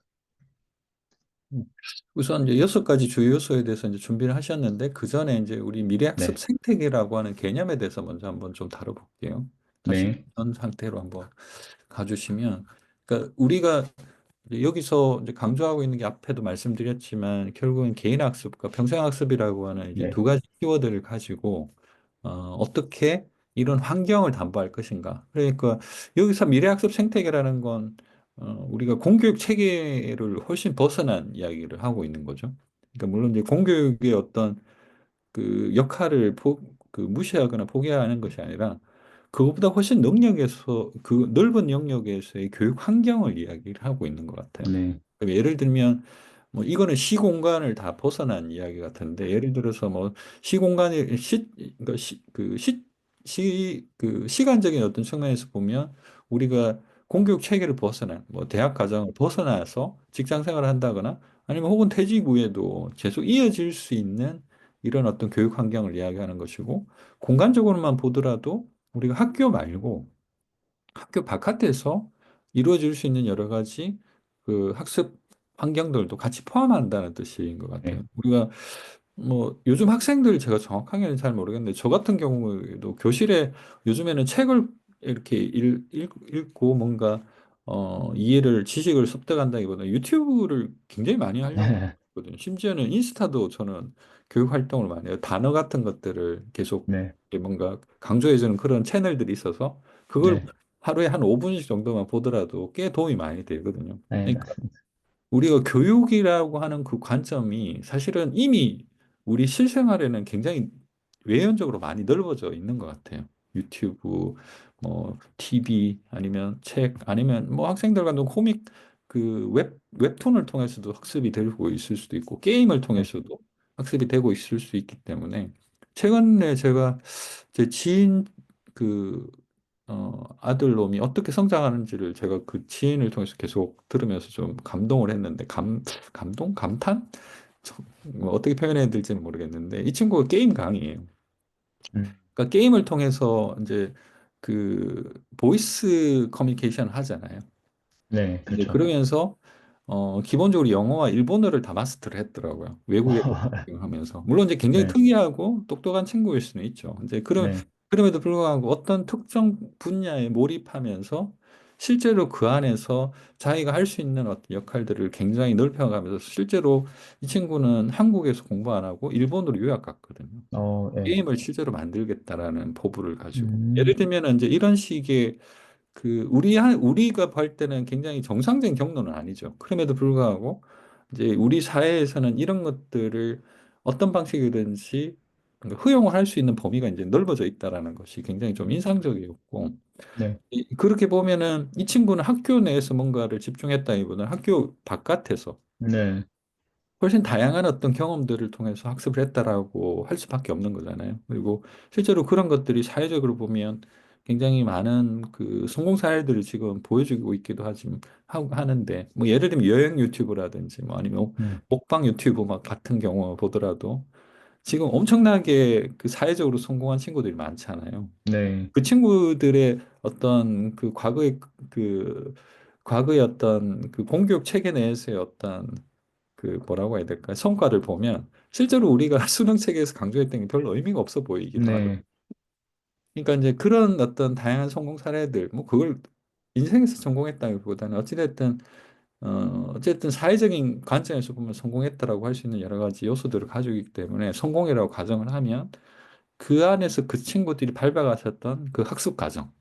음. 우선 이제 6가지 주요 요소에 대해서 이제 준비를 하셨는데, 그 전에 이제 우리 미래학습 네, 생태계라고 하는 개념에 대해서 먼저 한번 좀 다뤄볼게요. 다시 네, 전 상태로 한번 가주시면, 그러니까 우리가 이제 여기서 이제 강조하고 있는 게 앞에도 말씀드렸지만 결국은 개인 학습과 평생 학습이라고 하는 이제 네, 두 가지 키워드를 가지고 어떻게 이런 환경을 담보할 것인가. 그러니까 여기서 미래학습 생태계라는 건 우리가 공교육 체계를 훨씬 벗어난 이야기를 하고 있는 거죠. 그러니까 물론 이제 공교육의 어떤 그 역할을 무시하거나 포기하는 것이 아니라 그것보다 훨씬 그 넓은 영역에서의 교육 환경을 이야기를 하고 있는 것 같아요. 네, 그럼 예를 들면 뭐 이거는 시공간을 다 벗어난 이야기 같은데, 예를 들어서 뭐 시공간이 그러니까 그 시간적인 어떤 측면에서 보면 우리가 공교육 체계를 벗어난 뭐 대학 과정을 벗어나서 직장 생활을 한다거나 아니면 혹은 퇴직 후에도 계속 이어질 수 있는 이런 어떤 교육 환경을 이야기하는 것이고, 공간적으로만 보더라도 우리가 학교 말고 학교 바깥에서 이루어질 수 있는 여러 가지 그 학습 환경들도 같이 포함한다는 뜻인 것 같아요. 네, 우리가 뭐 요즘 학생들 제가 정확하게는 잘 모르겠는데 저 같은 경우에도 교실에 요즘에는 책을 이렇게 읽고 뭔가 이해를 지식을 습득한다기보다 유튜브를 굉장히 많이 하려고 하거든요. 심지어는 인스타도 저는 교육 활동을 많이 해요. 단어 같은 것들을 계속 네, 이렇게 뭔가 강조해주는 그런 채널들이 있어서 그걸 네, 하루에 한 5분씩 정도만 보더라도 꽤 도움이 많이 되거든요. 네, 그러니까 맞습니다. 우리가 교육이라고 하는 그 관점이 사실은 이미 우리 실생활에는 굉장히 외연적으로 많이 넓어져 있는 것 같아요. 유튜브, 뭐, TV, 아니면 책, 아니면 뭐 학생들 간도 코믹, 웹툰을 통해서도 학습이 되고 있을 수도 있고, 게임을 네, 통해서도 학습이 되고 있을 수 있기 때문에, 최근에 제가 제 지인 그 아들놈이 어떻게 성장하는지를 제가 그 지인을 통해서 계속 들으면서 좀 감동을 했는데, 감동? 감탄? 뭐 어떻게 표현해야 될지는 모르겠는데, 이 친구가 게임 강의예요. 음, 그러니까 게임을 통해서 이제 보이스 커뮤니케이션 하잖아요. 네, 이제 그렇죠. 그러면서 기본적으로 영어와 일본어를 다 마스터를 했더라고요. 외국에 하면서. 물론 이제 굉장히 네, 특이하고 똑똑한 친구일 수는 있죠. 이제 네, 그럼에도 불구하고 어떤 특정 분야에 몰입하면서 실제로 그 안에서 자기가 할 수 있는 어떤 역할들을 굉장히 넓혀가면서 실제로 이 친구는 한국에서 공부 안 하고 일본으로 유학 갔거든요. 예. 게임을 실제로 만들겠다라는 포부를 가지고. 예를 음, 들면 이제 이런 식의 우리가 볼 때는 굉장히 정상적인 경로는 아니죠. 그럼에도 불구하고 이제 우리 사회에서는 이런 것들을 어떤 방식이든지 허용을 할 수 있는 범위가 이제 넓어져 있다라는 것이 굉장히 좀 인상적이었고, 네, 그렇게 보면은 이 친구는 학교 내에서 뭔가를 집중했다기보다는 학교 바깥에서 네, 훨씬 다양한 어떤 경험들을 통해서 학습을 했다라고 할 수밖에 없는 거잖아요. 그리고 실제로 그런 것들이 사회적으로 보면 굉장히 많은 그 성공 사례들을 지금 보여주고 있기도 하는데, 뭐 예를 들면 여행 유튜브라든지 뭐 아니면 네, 먹방 유튜브 막 같은 경우 보더라도 지금 엄청나게 그 사회적으로 성공한 친구들이 많잖아요. 네, 그 친구들의 어떤 그 과거의 어떤 그 공교육 체계 내에서의 어떤 그 뭐라고 해야 될까? 성과를 보면 실제로 우리가 수능 체계에서 강조했던 게 별로 의미가 없어 보이기도 하고. 네, 그러니까 이제 그런 어떤 다양한 성공 사례들, 뭐 그걸 인생에서 성공했다기보다는 어찌됐든 어쨌든 사회적인 관점에서 보면 성공했다라고 할 수 있는 여러 가지 요소들을 가지고 있기 때문에 성공이라고 가정을 하면 그 안에서 그 친구들이 밟아가셨던 그 학습 과정.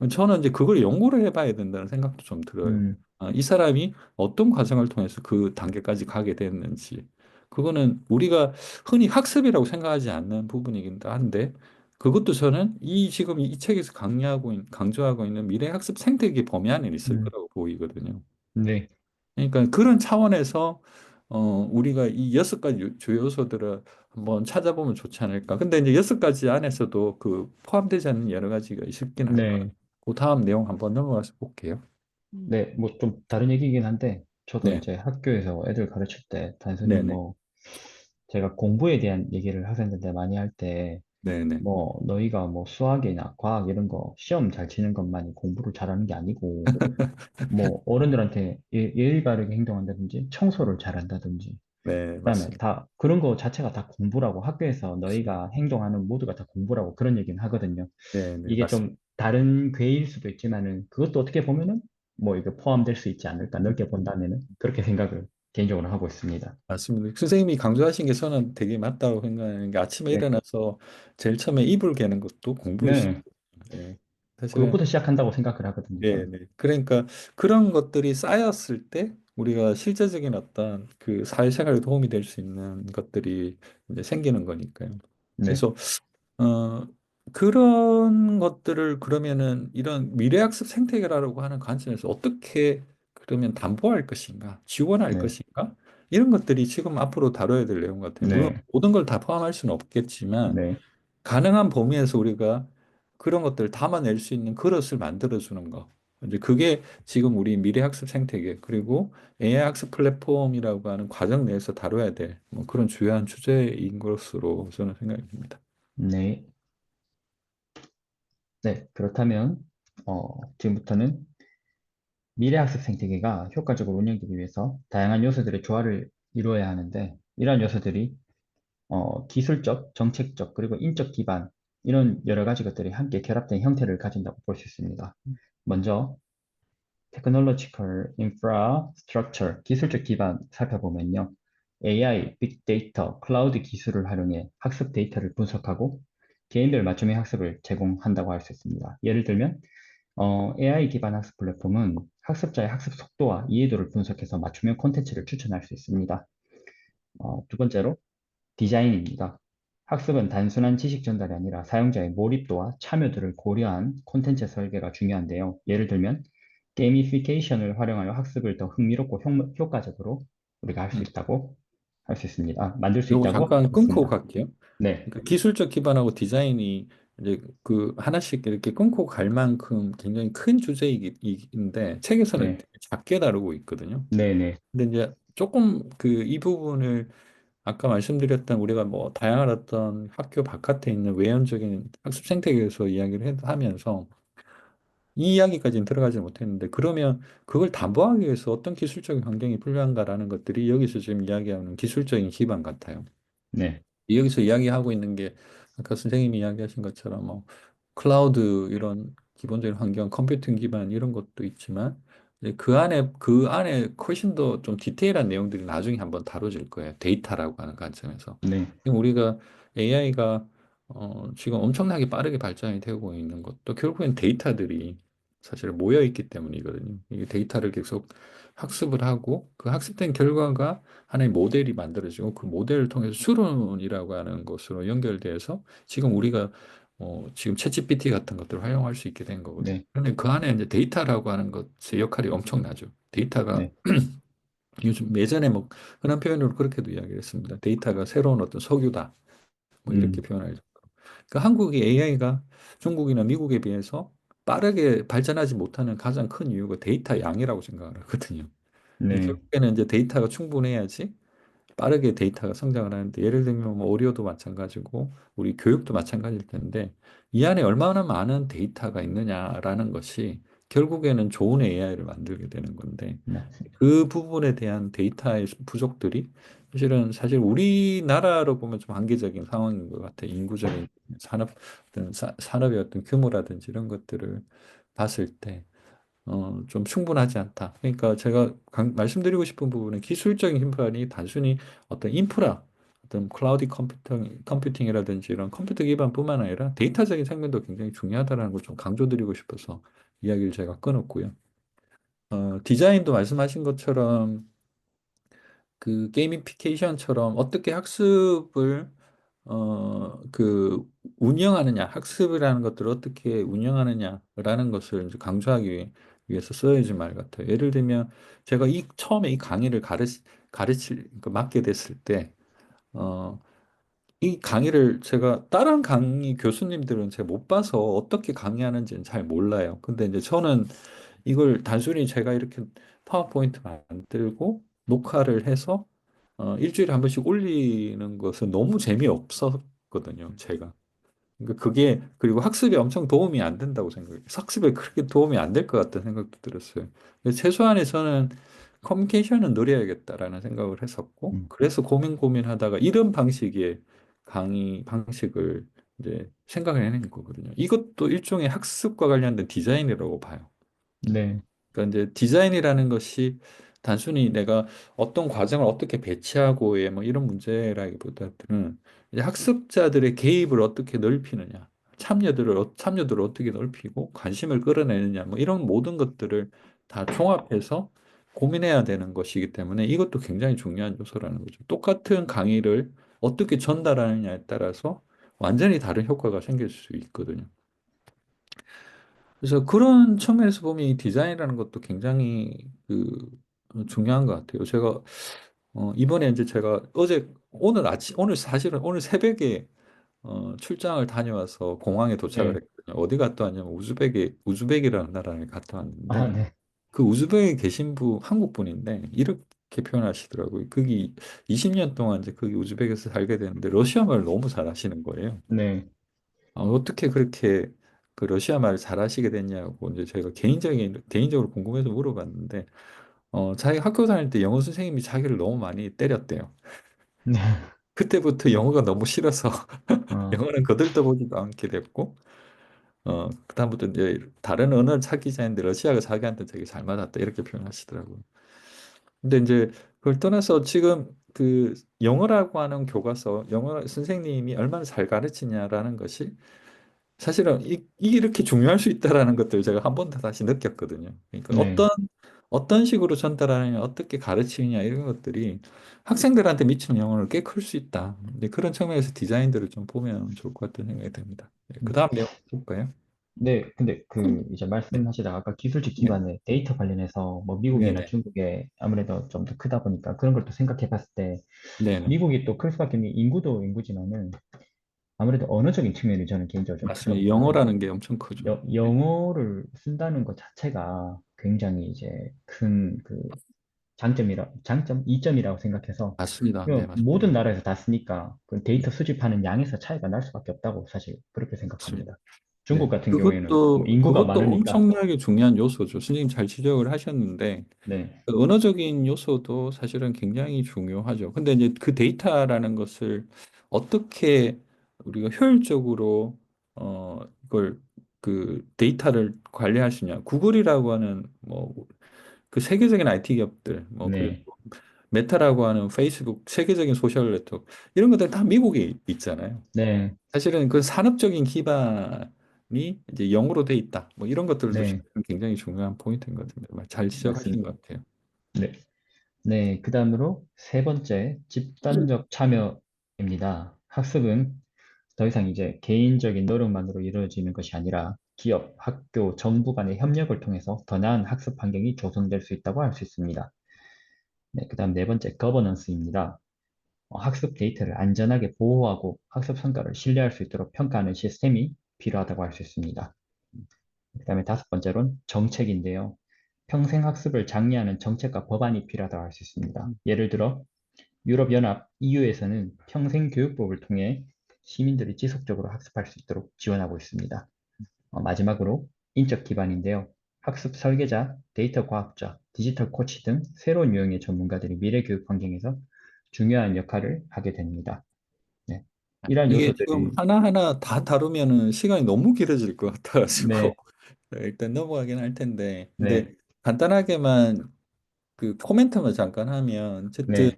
저는 이제 그걸 연구를 해봐야 된다는 생각도 좀 들어요. 음, 이 사람이 어떤 과정을 통해서 그 단계까지 가게 됐는지. 그거는 우리가 흔히 학습이라고 생각하지 않는 부분이긴 한데, 그것도 저는 지금 이 책에서 강조하고 있는 미래 학습 생태계 범위 안에 있을 음, 거라고 보이거든요. 네, 그러니까 그런 차원에서 우리가 이 6가지 주 요소들을 한번 찾아보면 좋지 않을까. 근데 이제 6가지 안에서도 그 포함되지 않는 여러 가지가 있긴 할 거예요. 네, 그 다음 내용 한번 넘어가서 볼게요. 네, 뭐 좀 다른 얘기긴 한데, 저도 네, 이제 학교에서 애들 가르칠 때 단순히 네네, 뭐 제가 공부에 대한 얘기를 학생들한테 많이 할 때, 네네, 뭐 너희가 뭐 수학이나 과학 이런 거 시험 잘 치는 것만이 공부를 잘하는 게 아니고, 뭐 어른들한테 예의 바르게 행동한다든지 청소를 잘한다든지 네, 그다음에 맞습니다. 다 그런 거 자체가 다 공부라고 학교에서 너희가 행동하는 모두가 다 공부라고 그런 얘기는 하거든요. 네네, 이게 맞습니다. 좀 다른 괴일 수도 있지만은 그것도 어떻게 보면은 뭐 이게 포함될 수 있지 않을까 넓게 본다면은 그렇게 생각을 개인적으로 하고 있습니다. 맞습니다. 선생님이 강조하신 게 저는 되게 맞다고 생각하는 게 아침에 네, 일어나서 제일 처음에 이불 개는 것도 공부일 수 네, 있어요. 예. 사실은 그것부터 시작한다고 생각을 하거든요. 예, 저는. 네. 그러니까 그런 것들이 쌓였을 때 우리가 실제적인 어떤 그 사회생활에 도움이 될 수 있는 것들이 이제 생기는 거니까요. 네, 그래서 어 그런 것들을 그러면은 이런 미래학습 생태계라고 하는 관점에서 어떻게 그러면 담보할 것인가, 지원할 네, 것인가 이런 것들이 지금 앞으로 다뤄야 될 내용 같아요. 물론 네, 모든 걸 다 포함할 수는 없겠지만 네, 가능한 범위에서 우리가 그런 것들을 담아낼 수 있는 그릇을 만들어주는 거. 이제 그게 지금 우리 미래학습 생태계, 그리고 AI 학습 플랫폼이라고 하는 과정 내에서 다뤄야 될 뭐 그런 주요한 주제인 것으로 저는 생각이 듭니다. 네, 네. 그렇다면 지금부터는 미래학습 생태계가 효과적으로 운영되기 위해서 다양한 요소들의 조화를 이루어야 하는데, 이러한 요소들이 기술적, 정책적, 그리고 인적 기반, 이런 여러 가지 것들이 함께 결합된 형태를 가진다고 볼 수 있습니다. 먼저, Technological Infrastructure, 기술적 기반 살펴보면요. AI, 빅데이터, 클라우드 기술을 활용해 학습 데이터를 분석하고 개인별 맞춤의 학습을 제공한다고 할 수 있습니다. 예를 들면, AI 기반 학습 플랫폼은 학습자의 학습 속도와 이해도를 분석해서 맞춤형 콘텐츠를 추천할 수 있습니다. 두 번째로 디자인입니다. 학습은 단순한 지식 전달이 아니라 사용자의 몰입도와 참여도를 고려한 콘텐츠 설계가 중요한데요. 예를 들면 게이미피케이션을 활용하여 학습을 더 흥미롭고 효과적으로 우리가 할 수 음. 있다고 할 수 있습니다. 만들 수 요거 있다고 할 잠깐 수 끊고 있습니다. 갈게요. 네, 그러니까 기술적 기반하고 디자인이 이제 그 하나씩 이렇게 끊고 갈 만큼 굉장히 큰 주제이기인데 책에서는 네, 되게 작게 다루고 있거든요. 네, 네, 근데 이제 조금 이 부분을 아까 말씀드렸던 우리가 뭐 다양한 어떤 학교 바깥에 있는 외연적인 학습 생태계에서 이야기를 하면서 이 이야기까지는 들어가지 못했는데 그러면 그걸 담보하기 위해서 어떤 기술적인 환경이 필요한가라는 것들이 여기서 지금 이야기하는 기술적인 기반 같아요. 네, 여기서 이야기하고 있는 게 아까 선생님이 이야기하신 것처럼 뭐 클라우드 이런 기본적인 환경, 컴퓨팅 기반 이런 것도 있지만 이제 그 안에 훨씬 더 좀 디테일한 내용들이 나중에 한번 다뤄질 거예요. 데이터라고 하는 관점에서. 네, 지금 우리가 AI가 지금 엄청나게 빠르게 발전이 되고 있는 것도 결국엔 데이터들이 사실 모여 있기 때문이거든요. 이 데이터를 계속 학습을 하고 그 학습된 결과가 하나의 모델이 만들어지고 그 모델을 통해서 추론이라고 하는 것으로 연결돼서 지금 우리가 지금 챗GPT 같은 것들을 활용할 수 있게 된 거거든요. 네, 그런데 그 안에 이제 데이터라고 하는 것의 역할이 엄청나죠. 데이터가 네, 요즘 예전에 뭐 흔한 표현으로 그렇게도 이야기를 했습니다. 데이터가 새로운 어떤 석유다. 뭐 이렇게 음, 표현할 정도. 그러니까 한국의 AI가 중국이나 미국에 비해서 빠르게 발전하지 못하는 가장 큰 이유가 데이터 양이라고 생각을 하거든요. 네, 결국에는 이제 데이터가 충분해야지 빠르게 데이터가 성장을 하는데 예를 들면 뭐 의료도 마찬가지고 우리 교육도 마찬가지일 텐데 이 안에 얼마나 많은 데이터가 있느냐라는 것이 결국에는 좋은 AI를 만들게 되는 건데 맞습니다. 그 부분에 대한 데이터의 부족들이 사실 우리나라로 보면 좀 한계적인 상황인 것 같아요. 인구적인 산업의 어떤 규모라든지 이런 것들을 봤을 때 좀 충분하지 않다. 그러니까 제가 말씀드리고 싶은 부분은 기술적인 힘만이 단순히 어떤 인프라, 어떤 클라우드 컴퓨팅이라든지 이런 컴퓨터 기반뿐만 아니라 데이터적인 측면도 굉장히 중요하다는 걸 좀 강조드리고 싶어서 이야기를 제가 끊었고요. 디자인도 말씀하신 것처럼 그 게이미피케이션처럼 어떻게 학습을 그 운영하느냐, 학습이라는 것들을 어떻게 운영하느냐라는 것을 이제 강조하기 위해서 써야지 말 같아요. 예를 들면 제가 처음에 이 강의를 그 맡게 됐을 때, 어, 이 강의를 제가 다른 강의 교수님들은 제가 못 봐서 어떻게 강의하는지는 잘 몰라요. 근데 이제 저는 이걸 단순히 제가 이렇게 파워포인트 만들고 녹화를 해서 일주일에 한 번씩 올리는 것은 너무 재미없었거든요, 제가. 그러니까 그게 그리고 학습에 엄청 도움이 안 된다고 생각해요. 학습에 그렇게 도움이 안 될 것 같다는 생각도 들었어요. 그래서 최소한의 저는 커뮤니케이션은 늘려야겠다라는 생각을 했었고, 음, 그래서 고민하다가 이런 방식의 강의 방식을 이제 생각을 해낸 거거든요. 이것도 일종의 학습과 관련된 디자인이라고 봐요. 네, 그러니까 이제 디자인이라는 것이 단순히 내가 어떤 과정을 어떻게 배치하고의 뭐 이런 문제라기보다는 이제 학습자들의 개입을 어떻게 넓히느냐, 참여들을 어떻게 넓히고 관심을 끌어내느냐, 뭐 이런 모든 것들을 다 종합해서 고민해야 되는 것이기 때문에 이것도 굉장히 중요한 요소라는 거죠. 똑같은 강의를 어떻게 전달하느냐에 따라서 완전히 다른 효과가 생길 수 있거든요. 그래서 그런 측면에서 보면 이 디자인이라는 것도 굉장히 중요한 것 같아요. 제가 이번에 이제 제가 오늘 사실은 오늘 새벽에 출장을 다녀와서 공항에 도착을 네, 했거든요. 어디 갔다 왔냐면 우즈벡이라는 나라를 갔다 아, 왔는데 네, 그 우즈벡에 계신 한국 분인데 이렇게 표현하시더라고요. 거기 20년 동안 이제 거기 우즈벡에서 살게 됐는데 러시아 말을 너무 잘하시는 거예요. 네, 어떻게 그렇게 그 러시아 말을 잘하시게 됐냐고 이제 제가 개인적으로 궁금해서 물어봤는데 자기 학교 다닐 때 영어 선생님이 자기를 너무 많이 때렸대요. 네, 그때부터 영어가 너무 싫어서 어, 영어는 거들떠보지도 않게 됐고 그다음부터 이제 다른 언어를 찾기 시작했는데 러시아가 자기한테 되게 잘 맞았다 이렇게 표현하시더라고요. 근데 이제 그걸 떠나서 지금 그 영어라고 하는 교과서, 영어 선생님이 얼마나 잘 가르치냐라는 것이 사실은 이렇게 중요할 수 있다라는 것들을 제가 한 번 더 다시 느꼈거든요. 그러니까 네. 어떤 식으로 전달하느냐, 어떻게 가르치느냐 이런 것들이 학생들한테 미치는 영향을 꽤 클 수 있다. 이제 그런 측면에서 디자인들을 좀 보면 좋을 것 같다는 생각이 듭니다. 그 다음 내용 볼까요? 네, 근데 이제 네, 말씀하시다가 아까 기술직 네, 기반의 데이터 관련해서 뭐 네, 미국이나 네, 중국에 아무래도 좀 더 크다 보니까 그런 걸 또 생각해 봤을 때 네, 네. 미국이 또 클 수밖에 없는 게 인구도 인구지만은 아무래도 언어적인 측면이 저는 개인적으로 좀 크다고 맞습니다. 보거든요. 영어라는 게 엄청 크죠. 영어를 쓴다는 것 자체가 굉장히 이제 큰 이점이라고 생각해서 맞습니다. 네, 그 모든 맞습니다. 나라에서 다 쓰니까 그 네, 데이터 수집하는 양에서 차이가 날 수밖에 없다고 사실 그렇게 맞습니다. 생각합니다. 중국 네. 같은 경우에는 뭐 인구가 그것도 많으니까, 엄청나게 중요한 요소죠. 선생님 잘 지적을 하셨는데, 네, 그 언어적인 요소도 사실은 굉장히 중요하죠. 근데 이제 그 데이터라는 것을 어떻게 우리가 효율적으로, 이걸, 그 데이터를 관리할 수 있냐. 구글이라고 하는, 뭐, 그 세계적인 IT 기업들, 뭐, 그리고 네, 메타라고 하는 페이스북, 세계적인 소셜 네트워크, 이런 것들 다 미국에 있잖아요. 네, 사실은 그 산업적인 기반이 이제 영어로 돼 있다. 뭐 이런 것들도 네, 굉장히 중요한 포인트인 것 같습니다. 잘 지적하신 맞습니다. 것 같아요. 네, 네, 그 다음으로 세 번째, 집단적 참여입니다. 학습은 더 이상 이제 개인적인 노력만으로 이루어지는 것이 아니라 기업, 학교, 정부 간의 협력을 통해서 더 나은 학습 환경이 조성될 수 있다고 할 수 있습니다. 네, 그 다음 네 번째, 거버넌스입니다. 학습 데이터를 안전하게 보호하고 학습 성과를 신뢰할 수 있도록 평가하는 시스템이 필요하다고 할 수 있습니다. 그 다음에 다섯 번째로는 정책인데요. 평생 학습을 장려하는 정책과 법안이 필요하다고 할 수 있습니다. 예를 들어 유럽연합 EU에서는 평생교육법을 통해 시민들이 지속적으로 학습할 수 있도록 지원하고 있습니다. 마지막으로 인적 기반인데요. 학습 설계자, 데이터 과학자, 디지털 코치 등 새로운 유형의 전문가들이 미래 교육 환경에서 중요한 역할을 하게 됩니다. 네. 이러한 이게 지금 요소들이, 하나하나 다 다루면은 시간이 너무 길어질 것 같아가지고 네, 일단 넘어가긴 할 텐데, 네, 근데 간단하게만 그 코멘트만 잠깐 하면 어쨌든 네,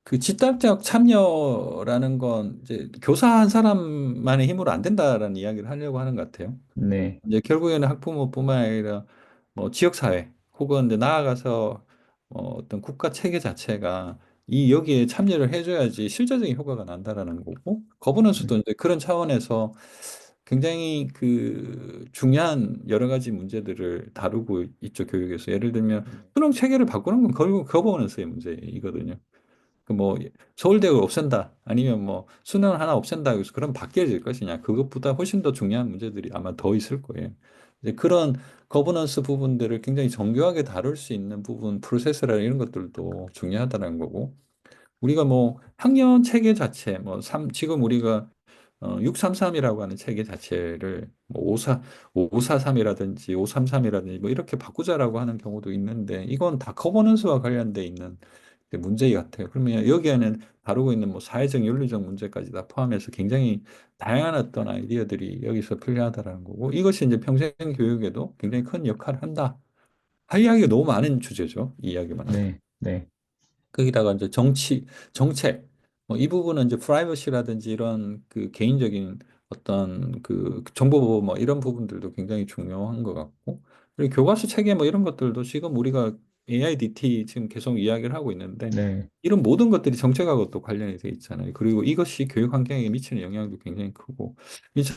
그 집단적 참여라는 건 이제 교사 한 사람만의 힘으로 안 된다라는 이야기를 하려고 하는 것 같아요. 네, 이제 결국에는 학부모뿐만 아니라 뭐 지역사회 혹은 이제 나아가서 어떤 국가 체계 자체가 이 여기에 참여를 해줘야지 실질적인 효과가 난다라는 거고 네, 거버넌스도 이제 그런 차원에서 굉장히 그 중요한 여러 가지 문제들을 다루고 있죠 교육에서 예를 들면 수능 체계를 바꾸는 건 결국 거버넌스의 문제이거든요. 그 뭐 서울대를 없앤다 아니면 뭐 수능을 하나 없앤다 그래서 그럼 바뀌어질 것이냐 그것보다 훨씬 더 중요한 문제들이 아마 더 있을 거예요. 이제 그런 거버넌스 부분들을 굉장히 정교하게 다룰 수 있는 부분 프로세스라 이런 것들도 중요하다는 거고 우리가 뭐 학년 체계 자체 뭐 지금 우리가 633이라고 하는 체계 자체를 뭐 543이라든지 533이라든지 뭐 이렇게 바꾸자라고 하는 경우도 있는데 이건 다 거버넌스와 관련돼 있는 문제 같아요. 그러면 여기에는 다루고 있는 뭐 사회적 윤리적 문제까지 다 포함해서 굉장히 다양한 어떤 아이디어들이 여기서 필요하다라는 거고 이것이 이제 평생 교육에도 굉장히 큰 역할을 한다. 할 이야기가 너무 많은 주제죠. 이 이야기만 하면. 네, 네, 거기다가 이제 정책, 뭐 이 부분은 이제 프라이버시라든지 이런 그 개인적인 어떤 그 정보보호 뭐 이런 부분들도 굉장히 중요한 것 같고, 그리고 교과서 체계 뭐 이런 것들도 지금 우리가 AIDT 지금 계속 이야기를 하고 있는데, 네, 이런 모든 것들이 정책하고 또 관련이 돼 있잖아요. 그리고 이것이 교육 환경에 미치는 영향도 굉장히 크고,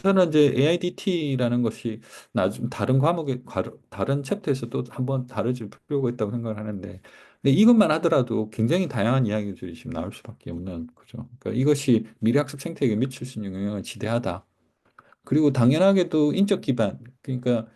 저는 이제 AIDT라는 것이 나중 다른 다른 챕터에서도 한번 다뤄질 필요가 있다고 생각을 하는데, 근데 이것만 하더라도 굉장히 다양한 이야기들이 지금 나올 수밖에 없는 거죠. 그러니까 이것이 미래학습 생태계에 미칠 수 있는 영향은 지대하다. 그리고 당연하게도 인적 기반. 그러니까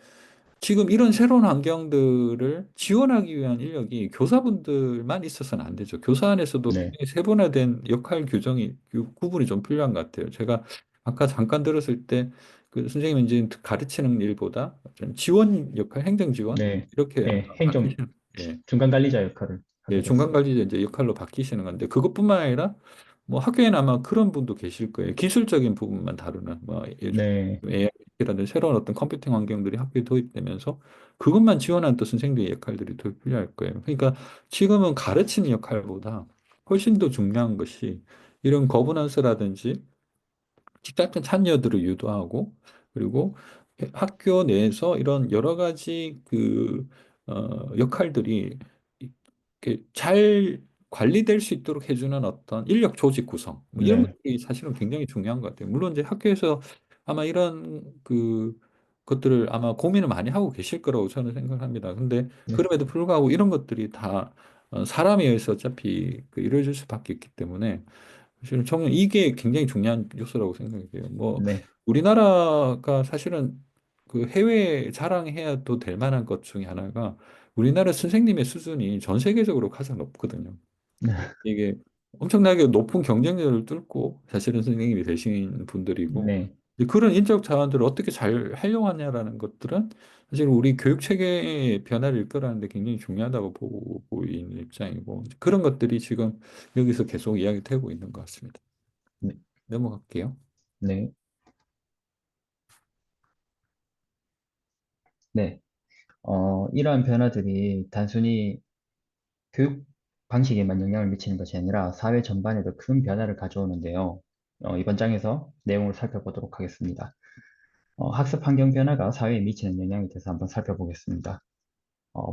지금 이런 새로운 환경들을 지원하기 위한 인력이 교사분들만 있어서는 안 되죠. 교사 안에서도 네, 굉장히 세분화된 역할 규정이, 구분이 좀 필요한 것 같아요. 제가 아까 잠깐 들었을 때 그 선생님은 이제 가르치는 일보다 좀 지원 역할, 행정 지원? 네, 이렇게 아마 네, 행정 바뀌시는, 예. 중간 관리자 역할을 예, 하게 중간 됐습니다. 관리 이제 역할로 바뀌시는 건데 그것뿐만 아니라 뭐 학교에는 아마 그런 분도 계실 거예요. 기술적인 부분만 다루는 뭐 네, AI라든지 새로운 어떤 컴퓨팅 환경들이 학교에 도입되면서 그것만 지원하는 또 선생님의 역할들이 더 필요할 거예요. 그러니까 지금은 가르치는 역할보다 훨씬 더 중요한 것이 이런 거버넌스라든지 집단 참여들을 유도하고 그리고 학교 내에서 이런 여러 가지 역할들이 이렇게 잘 관리될 수 있도록 해주는 어떤 인력 조직 구성 뭐 이런 네, 것들이 사실은 굉장히 중요한 것 같아요. 물론 이제 학교에서 아마 이런 것들을 아마 고민을 많이 하고 계실 거라고 저는 생각합니다. 근데 네, 그럼에도 불구하고 이런 것들이 다 사람에 의해서 어차피 이루어질 수밖에 없기 때문에 사실은 저는 이게 굉장히 중요한 요소라고 생각해요. 뭐 네, 우리나라가 사실은 그 해외에 자랑해야 또 될 만한 것 중에 하나가 우리나라 선생님의 수준이 전 세계적으로 가장 높거든요. 이게 엄청나게 높은 경쟁력을 뚫고 사실은 선생님이 되신 분들이고 네, 이제 그런 인적 자원들을 어떻게 잘 활용하냐라는 것들은 사실 우리 교육 체계의 변화를 이끌어가는데 굉장히 중요하다고 보고 있는 입장이고 그런 것들이 지금 여기서 계속 이야기되고 있는 것 같습니다. 네. 넘어갈게요. 네. 네. 이러한 변화들이 단순히 교육 방식에만 영향을 미치는 것이 아니라 사회 전반에도 큰 변화를 가져오는데요. 이번 장에서 내용을 살펴보도록 하겠습니다. 학습 환경 변화가 사회에 미치는 영향에 대해서 한번 살펴보겠습니다.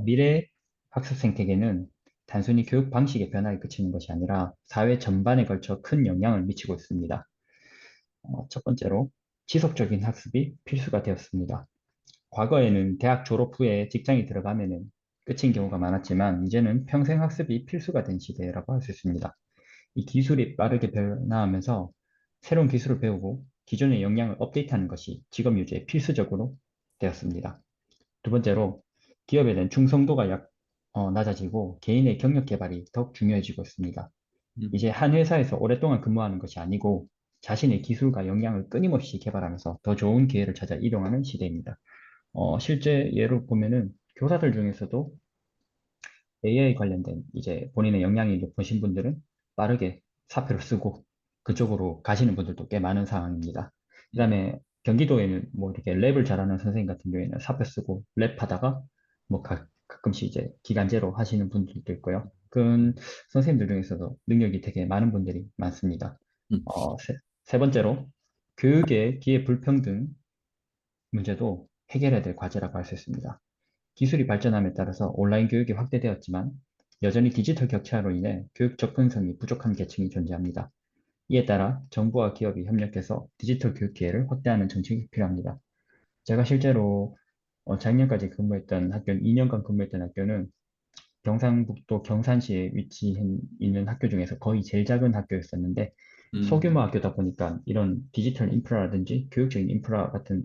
미래 학습 생태계는 단순히 교육 방식의 변화에 그치는 것이 아니라 사회 전반에 걸쳐 큰 영향을 미치고 있습니다. 첫 번째로 지속적인 학습이 필수가 되었습니다. 과거에는 대학 졸업 후에 직장에 들어가면은 끝인 경우가 많았지만 이제는 평생 학습이 필수가 된 시대라고 할 수 있습니다. 이 기술이 빠르게 변화하면서 새로운 기술을 배우고 기존의 역량을 업데이트하는 것이 직업 유지에 필수적으로 되었습니다. 두 번째로 기업에 대한 충성도가 낮아지고 개인의 경력 개발이 더욱 중요해지고 있습니다. 음, 이제 한 회사에서 오랫동안 근무하는 것이 아니고 자신의 기술과 역량을 끊임없이 개발하면서 더 좋은 기회를 찾아 이동하는 시대입니다. 실제 예로 보면은 교사들 중에서도 AI 관련된 이제 본인의 역량이 높으신 분들은 빠르게 사표를 쓰고 그쪽으로 가시는 분들도 꽤 많은 상황입니다. 음, 그다음에 경기도에는 뭐 이렇게 랩을 잘하는 선생님 같은 경우에는 사표 쓰고 랩하다가 뭐 가끔씩 이제 기간제로 하시는 분들도 있고요. 그런 선생님들 중에서도 능력이 되게 많은 분들이 많습니다. 음, 세 번째로 교육의 기회 불평등 문제도 해결해야 될 과제라고 할 수 있습니다. 기술이 발전함에 따라서 온라인 교육이 확대되었지만 여전히 디지털 격차로 인해 교육 접근성이 부족한 계층이 존재합니다. 이에 따라 정부와 기업이 협력해서 디지털 교육 기회를 확대하는 정책이 필요합니다. 제가 실제로 작년까지 근무했던 학교, 2년간 근무했던 학교는 경상북도 경산시에 위치해 있는 학교 중에서 거의 제일 작은 학교였었는데 소규모 음, 학교다 보니까 이런 디지털 인프라라든지 교육적인 인프라 같은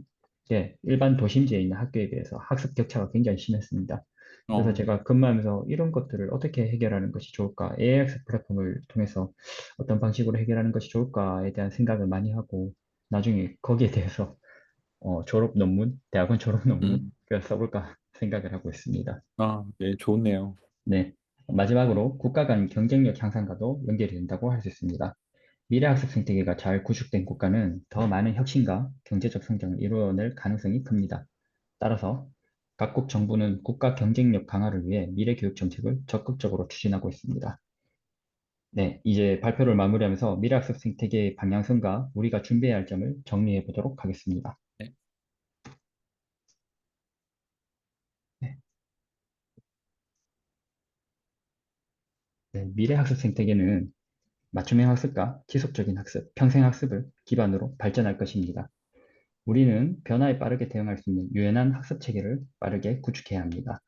게 일반 도심지에 있는 학교에 비해서 학습 격차가 굉장히 심했습니다. 그래서 어, 제가 근무하면서 이런 것들을 어떻게 해결하는 것이 좋을까? AI 학습 플랫폼을 통해서 어떤 방식으로 해결하는 것이 좋을까에 대한 생각을 많이 하고 나중에 거기에 대해서 졸업 논문, 대학원 졸업 논문 음, 써볼까 생각을 하고 있습니다. 네, 좋네요. 네. 마지막으로 국가 간 경쟁력 향상과도 연결이 된다고 할 수 있습니다. 미래 학습 생태계가 잘 구축된 국가는 더 많은 혁신과 경제적 성장을 이루어낼 가능성이 큽니다. 따라서 각국 정부는 국가 경쟁력 강화를 위해 미래 교육 정책을 적극적으로 추진하고 있습니다. 네, 이제 발표를 마무리하면서 미래 학습 생태계의 방향성과 우리가 준비해야 할 점을 정리해 보도록 하겠습니다. 네, 네. 네, 미래 학습 생태계는 맞춤형 학습과 지속적인 학습, 평생 학습을 기반으로 발전할 것입니다. 우리는 변화에 빠르게 대응할 수 있는 유연한 학습 체계를 빠르게 구축해야 합니다.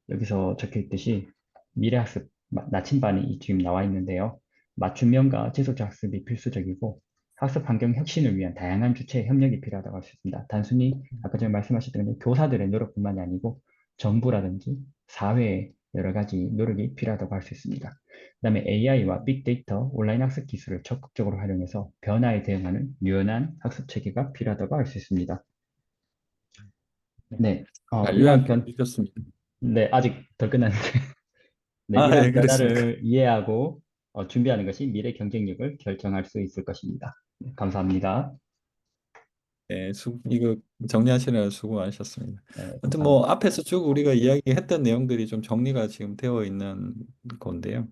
여기서 적혀 있듯이 미래학습 나침반이 지금 나와 있는데요. 맞춤형과 지속적 학습이 필수적이고 학습 환경 혁신을 위한 다양한 주체의 협력이 필요하다고 할 수 있습니다. 단순히 아까 제가 말씀하셨던 것처럼 교사들의 노력뿐만이 아니고 정부라든지 사회의 여러 가지 노력이 필요하다고 할 수 있습니다. 그다음에 AI와 빅데이터, 온라인 학습 기술을 적극적으로 활용해서 변화에 대응하는 유연한 학습 체계가 필요하다고 할 수 있습니다. 네. 네, 이러한 완료하게 변, 해주셨습니다. 네, 아직 덜 끝났는데 네, 이러한 네, 그렇습니까? 변화를 이해하고 준비하는 것이 미래 경쟁력을 결정할 수 있을 것입니다. 네, 감사합니다. 네, 이거 정리하시느라 수고 많으셨습니다. 네, 아무튼 감사합니다. 뭐 앞에서 쭉 우리가 이야기했던 내용들이 좀 정리가 지금 되어 있는 건데요.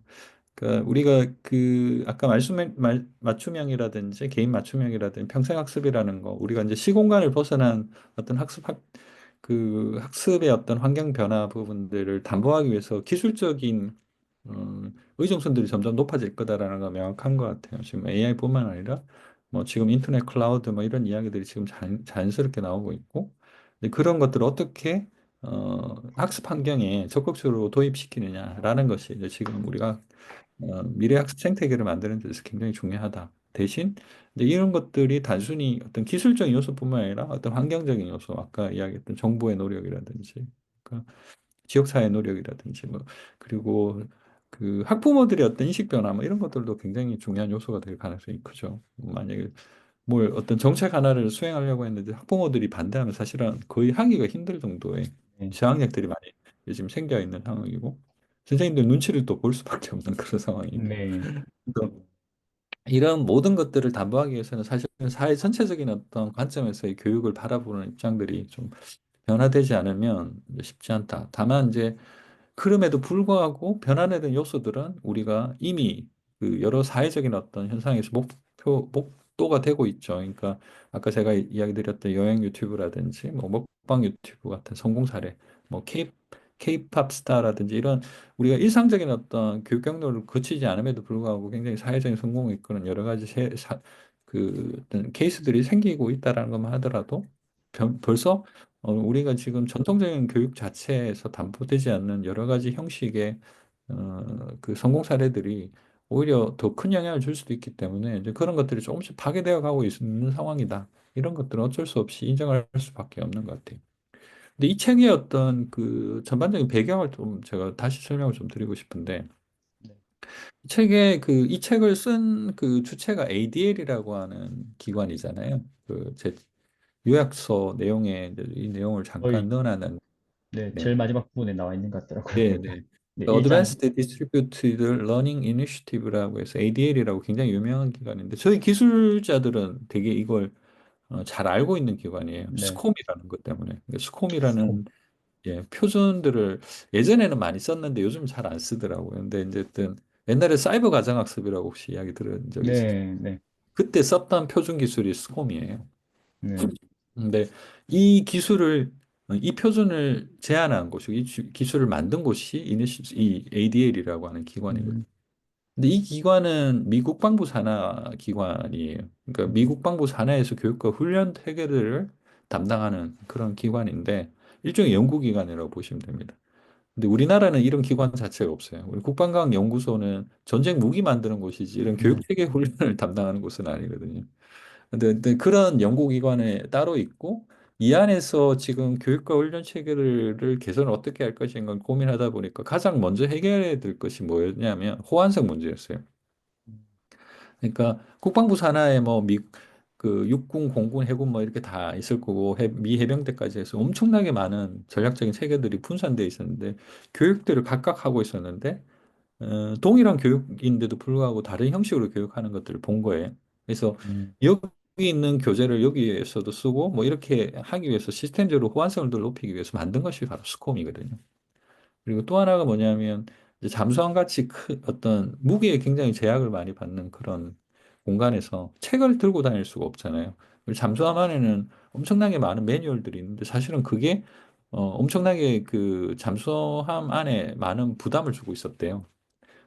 그러니까 우리가 그 아까 맞춤형이라든지 개인 맞춤형이라든지 평생학습이라는 거 우리가 이제 시공간을 벗어난 어떤 그 학습의 어떤 환경 변화 부분들을 담보하기 위해서 기술적인 의존성들이 점점 높아질 거다라는 거 명확한 것 같아요. 지금 AI뿐만 아니라 뭐 지금 인터넷 클라우드 뭐 이런 이야기들이 지금 자연스럽게 나오고 있고 근데 그런 것들을 어떻게 학습 환경에 적극적으로 도입시키느냐라는 것이 이제 지금 우리가 미래 학습 생태계를 만드는 데서 굉장히 중요하다. 대신 이제 이런 것들이 단순히 어떤 기술적인 요소뿐만 아니라 어떤 환경적인 요소, 아까 이야기했던 정부의 노력이라든지, 그러니까 지역사회 노력이라든지, 뭐 그리고 그 학부모들의 어떤 인식 변화, 뭐 이런 것들도 굉장히 중요한 요소가 될 가능성이 크죠. 만약에 뭘 어떤 정책 하나를 수행하려고 했는데 학부모들이 반대하면 사실은 거의 하기가 힘들 정도의 네. 저항력들이 많이 요즘 생겨 있는 상황이고 선생님들 눈치를 또 볼 수밖에 없는 그런 상황이고 네. 그래서 이런 모든 것들을 담보하기 위해서는 사실 사회 전체적인 어떤 관점에서의 교육을 바라보는 입장들이 좀 변화되지 않으면 쉽지 않다. 다만 이제 그럼에도 불구하고 변화되는 요소들은 우리가 이미 그 여러 사회적인 어떤 현상에서 목도가 되고 있죠. 그러니까 아까 제가 이야기 드렸던 여행 유튜브라든지 뭐 먹방 유튜브 같은 성공 사례, 뭐 케이팝 스타라든지 이런 우리가 일상적인 어떤 교육 경로를 거치지 않음에도 불구하고 굉장히 사회적인 성공을 이끄는 여러 가지 그 어떤 케이스들이 생기고 있다라는 것만 하더라도 벌써 우리가 지금 전통적인 교육 자체에서 담보되지 않는 여러 가지 형식의 그 성공 사례들이 오히려 더 큰 영향을 줄 수도 있기 때문에 이제 그런 것들이 조금씩 파괴되어 가고 있는 상황이다. 이런 것들은 어쩔 수 없이 인정할 수밖에 없는 것 같아요. 근데 이 책의 어떤 그 전반적인 배경을 좀 제가 다시 설명을 좀 드리고 싶은데 네. 이 책을 쓴 그 주체가 ADL이라고 하는 기관이잖아요. 그 제 요약서 내용에 이제 이 내용을 잠깐 거의 넣어놨는데 네, 네. 제일 마지막 부분에 나와 있는 것 같더라고요. 네, 네. 네, 1장. Advanced Distributed Learning Initiative라고 해서 ADL이라고 굉장히 유명한 기관인데 저희 기술자들은 되게 이걸 잘 알고 있는 기관이에요. 네. 스콤이라는 것 때문에. 스콤. 스콤이라는 예, 표준들을 예전에는 많이 썼는데 요즘 잘 안 쓰더라고요. 근데 이제 어떤 옛날에 사이버 가정학습이라고 혹시 이야기 들은 적 있으세요? 네, 네, 그때 썼던 표준 기술이 스콤이에요. 네. 근데 이 기술을 이 표준을 제안한 곳이 기술을 만든 곳이 이 ADL이라고 하는 기관이거든요. 음, 근데 이 기관은 미 국방부 산하 기관이에요. 그러니까 미 국방부 산하에서 교육과 훈련 체계를 담당하는 그런 기관인데 일종의 연구기관이라고 보시면 됩니다. 근데 우리나라는 이런 기관 자체가 없어요. 우리 국방과학연구소는 전쟁 무기 만드는 곳이지 이런 음, 교육체계 훈련을 담당하는 곳은 아니거든요. 근데 그런 연구기관에 따로 있고 이 안에서 지금 교육과 훈련 체계를 개선을 어떻게 할 것인가 고민하다 보니까 가장 먼저 해결해야 될 것이 뭐였냐면 호환성 문제였어요. 그러니까 국방부 산하에 뭐 그 육군, 공군, 해군 뭐 이렇게 다 있을 거고 미 해병대까지 해서 엄청나게 많은 전략적인 체계들이 분산돼 있었는데 교육들을 각각 하고 있었는데 동일한 교육인데도 불구하고 다른 형식으로 교육하는 것들을 본 거예요. 그래서 음, 여기 있는 교재를 여기에서도 쓰고 뭐 이렇게 하기 위해서 시스템적으로 호환성을 더 높이기 위해서 만든 것이 바로 스콤이거든요. 그리고 또 하나가 뭐냐면 이제 잠수함 같이 큰 어떤 무게에 굉장히 제약을 많이 받는 그런 공간에서 책을 들고 다닐 수가 없잖아요. 그리고 잠수함 안에는 엄청나게 많은 매뉴얼들이 있는데 사실은 그게 엄청나게 그 잠수함 안에 많은 부담을 주고 있었대요.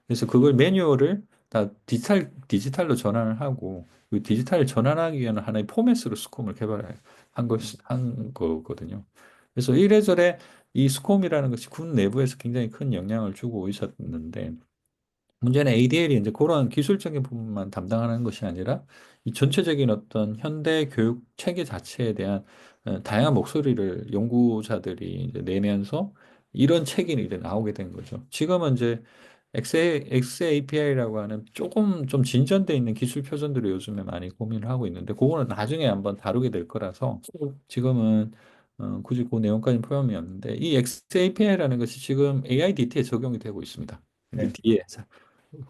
그래서 그걸 매뉴얼을 다 디지털로 전환을 하고 그 디지털 전환하기 위한 하나의 포맷으로 스콤을 한 거거든요. 그래서 이래저래 이 스콤이라는 것이 군 내부에서 굉장히 큰 영향을 주고 있었는데 문제는 ADL이 이제 그런 기술적인 부분만 담당하는 것이 아니라 이 전체적인 어떤 현대 교육 체계 자체에 대한 다양한 목소리를 연구자들이 이제 내면서 이런 책이 이제 나오게 된 거죠. 지금은 이제 XAPI라고 하는 조금 좀 진전돼 있는 기술 표준들을 요즘에 많이 고민을 하고 있는데 그거는 나중에 한번 다루게 될 거라서 지금은 굳이 그 내용까지는 포함이 없는데 이 XAPI라는 것이 지금 AIDT에 적용이 되고 있습니다. 근데 네. 뒤에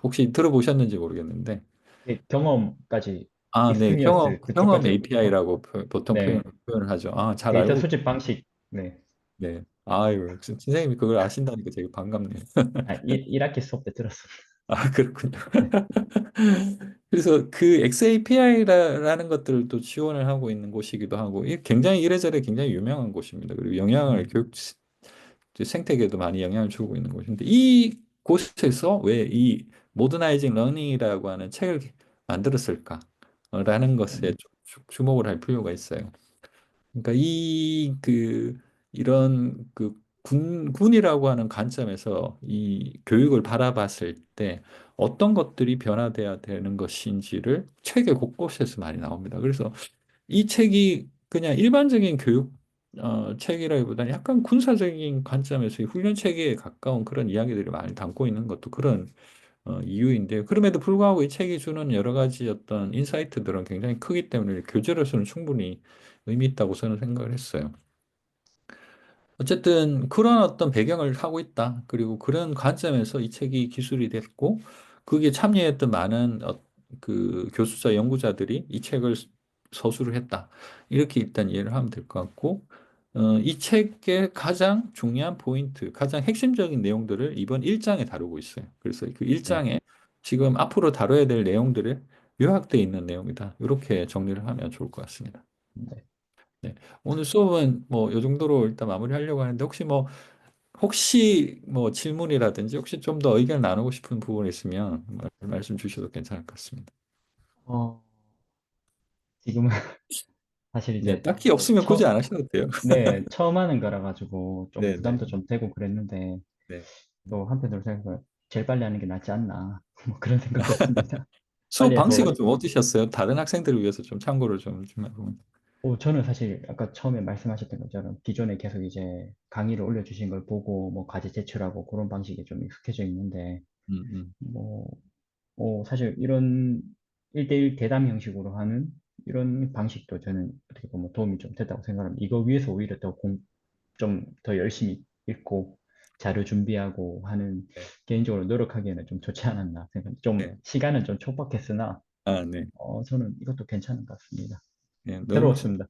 혹시 들어보셨는지 모르겠는데, 네, 경험까지 아, 네, 익스피리언스 경험 그쪽까지 API라고 보통 네. 표현을 하죠. 아, 잘 데이터 알고, 수집 방식. 네. 네. 아유, 선생님이 그걸 아신다니까 되게 반갑네요. 아, 1학기 수업 때 들었습니다. 아, 그렇군요. 네. 그래서 그 XAPI라는 것들도 지원을 하고 있는 곳이기도 하고, 굉장히 이래저래 굉장히 유명한 곳입니다. 그리고 영향을 음, 교육 생태계에도 많이 영향을 주고 있는 곳인데, 이 곳에서 왜 이 모더나이징 러닝이라고 하는 책을 만들었을까라는 것에 음, 좀 주목을 할 필요가 있어요. 그러니까 이런 군이라고 하는 관점에서 이 교육을 바라봤을 때 어떤 것들이 변화돼야 되는 것인지를 책의 곳곳에서 많이 나옵니다. 그래서 이 책이 그냥 일반적인 교육 책이라기보다는 약간 군사적인 관점에서 이 훈련 체계에 가까운 그런 이야기들을 많이 담고 있는 것도 그런 이유인데 그럼에도 불구하고 이 책이 주는 여러 가지 어떤 인사이트들은 굉장히 크기 때문에 교재로서는 충분히 의미 있다고 저는 생각을 했어요. 어쨌든 그런 어떤 배경을 하고 있다. 그리고 그런 관점에서 이 책이 기술이 됐고, 그게 참여했던 많은 그 교수자, 연구자들이 이 책을 서술을 했다. 이렇게 일단 이해를 하면 될 것 같고, 이 책의 가장 중요한 포인트, 가장 핵심적인 내용들을 이번 1장에 다루고 있어요. 그래서 그 네. 1장에 지금 앞으로 다뤄야 될 내용들이 요약되어 있는 내용이다. 이렇게 정리를 하면 좋을 것 같습니다. 네. 네. 오늘 수업은 뭐 이 정도로 일단 마무리하려고 하는데 혹시 뭐 질문이라든지 혹시 좀 더 의견 나누고 싶은 부분 있으면 말씀 주셔도 괜찮을 것 같습니다. 어, 지금은 사실 네, 이제 딱히 없으면 굳이 처, 안 하셔도 돼요. 네, 처음 하는 거라 가지고 좀 네, 네, 부담도 좀 되고 그랬는데 네. 또 한편으로 생각해 제일 빨리 하는 게 낫지 않나 뭐 그런 생각도 했습니다. 수업 빨리 해서 방식은 좀 어떠셨어요? 다른 학생들을 위해서 좀 참고를 좀 해보면. 저는 사실 아까 처음에 말씀하셨던 것처럼 기존에 계속 이제 강의를 올려주신 걸 보고 뭐 과제 제출하고 그런 방식에 좀 익숙해져 있는데 음. 뭐 사실 이런 1대1 대담 형식으로 하는 이런 방식도 저는 어떻게 보면 도움이 좀 됐다고 생각합니다. 이거 위해서 오히려 좀 더 열심히 읽고 자료 준비하고 하는 네, 개인적으로 노력하기에는 좀 좋지 않았나 생각합니다. 좀 네. 시간은 좀 촉박했으나 아, 네. 저는 이것도 괜찮은 것 같습니다. 네, 너무 새로웠습니다.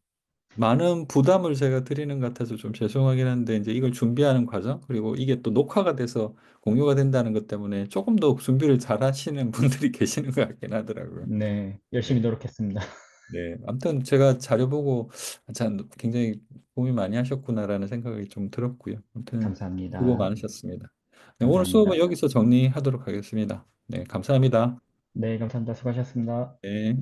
많은 부담을 제가 드리는 것 같아서 좀 죄송하긴 한데 이제 이걸 준비하는 과정 그리고 이게 또 녹화가 돼서 공유가 된다는 것 때문에 조금 더 준비를 잘 하시는 분들이 계시는 것 같긴 하더라고요. 네, 열심히 네. 노력했습니다. 네. 아무튼 제가 자료 보고 참 굉장히 고민 많이 하셨구나라는 생각이 좀 들었고요. 아무튼 수고 감사합니다. 많으셨습니다. 네, 오늘 수업은 감사합니다. 여기서 정리하도록 하겠습니다. 네, 감사합니다. 네, 감사합니다. 수고하셨습니다. 네.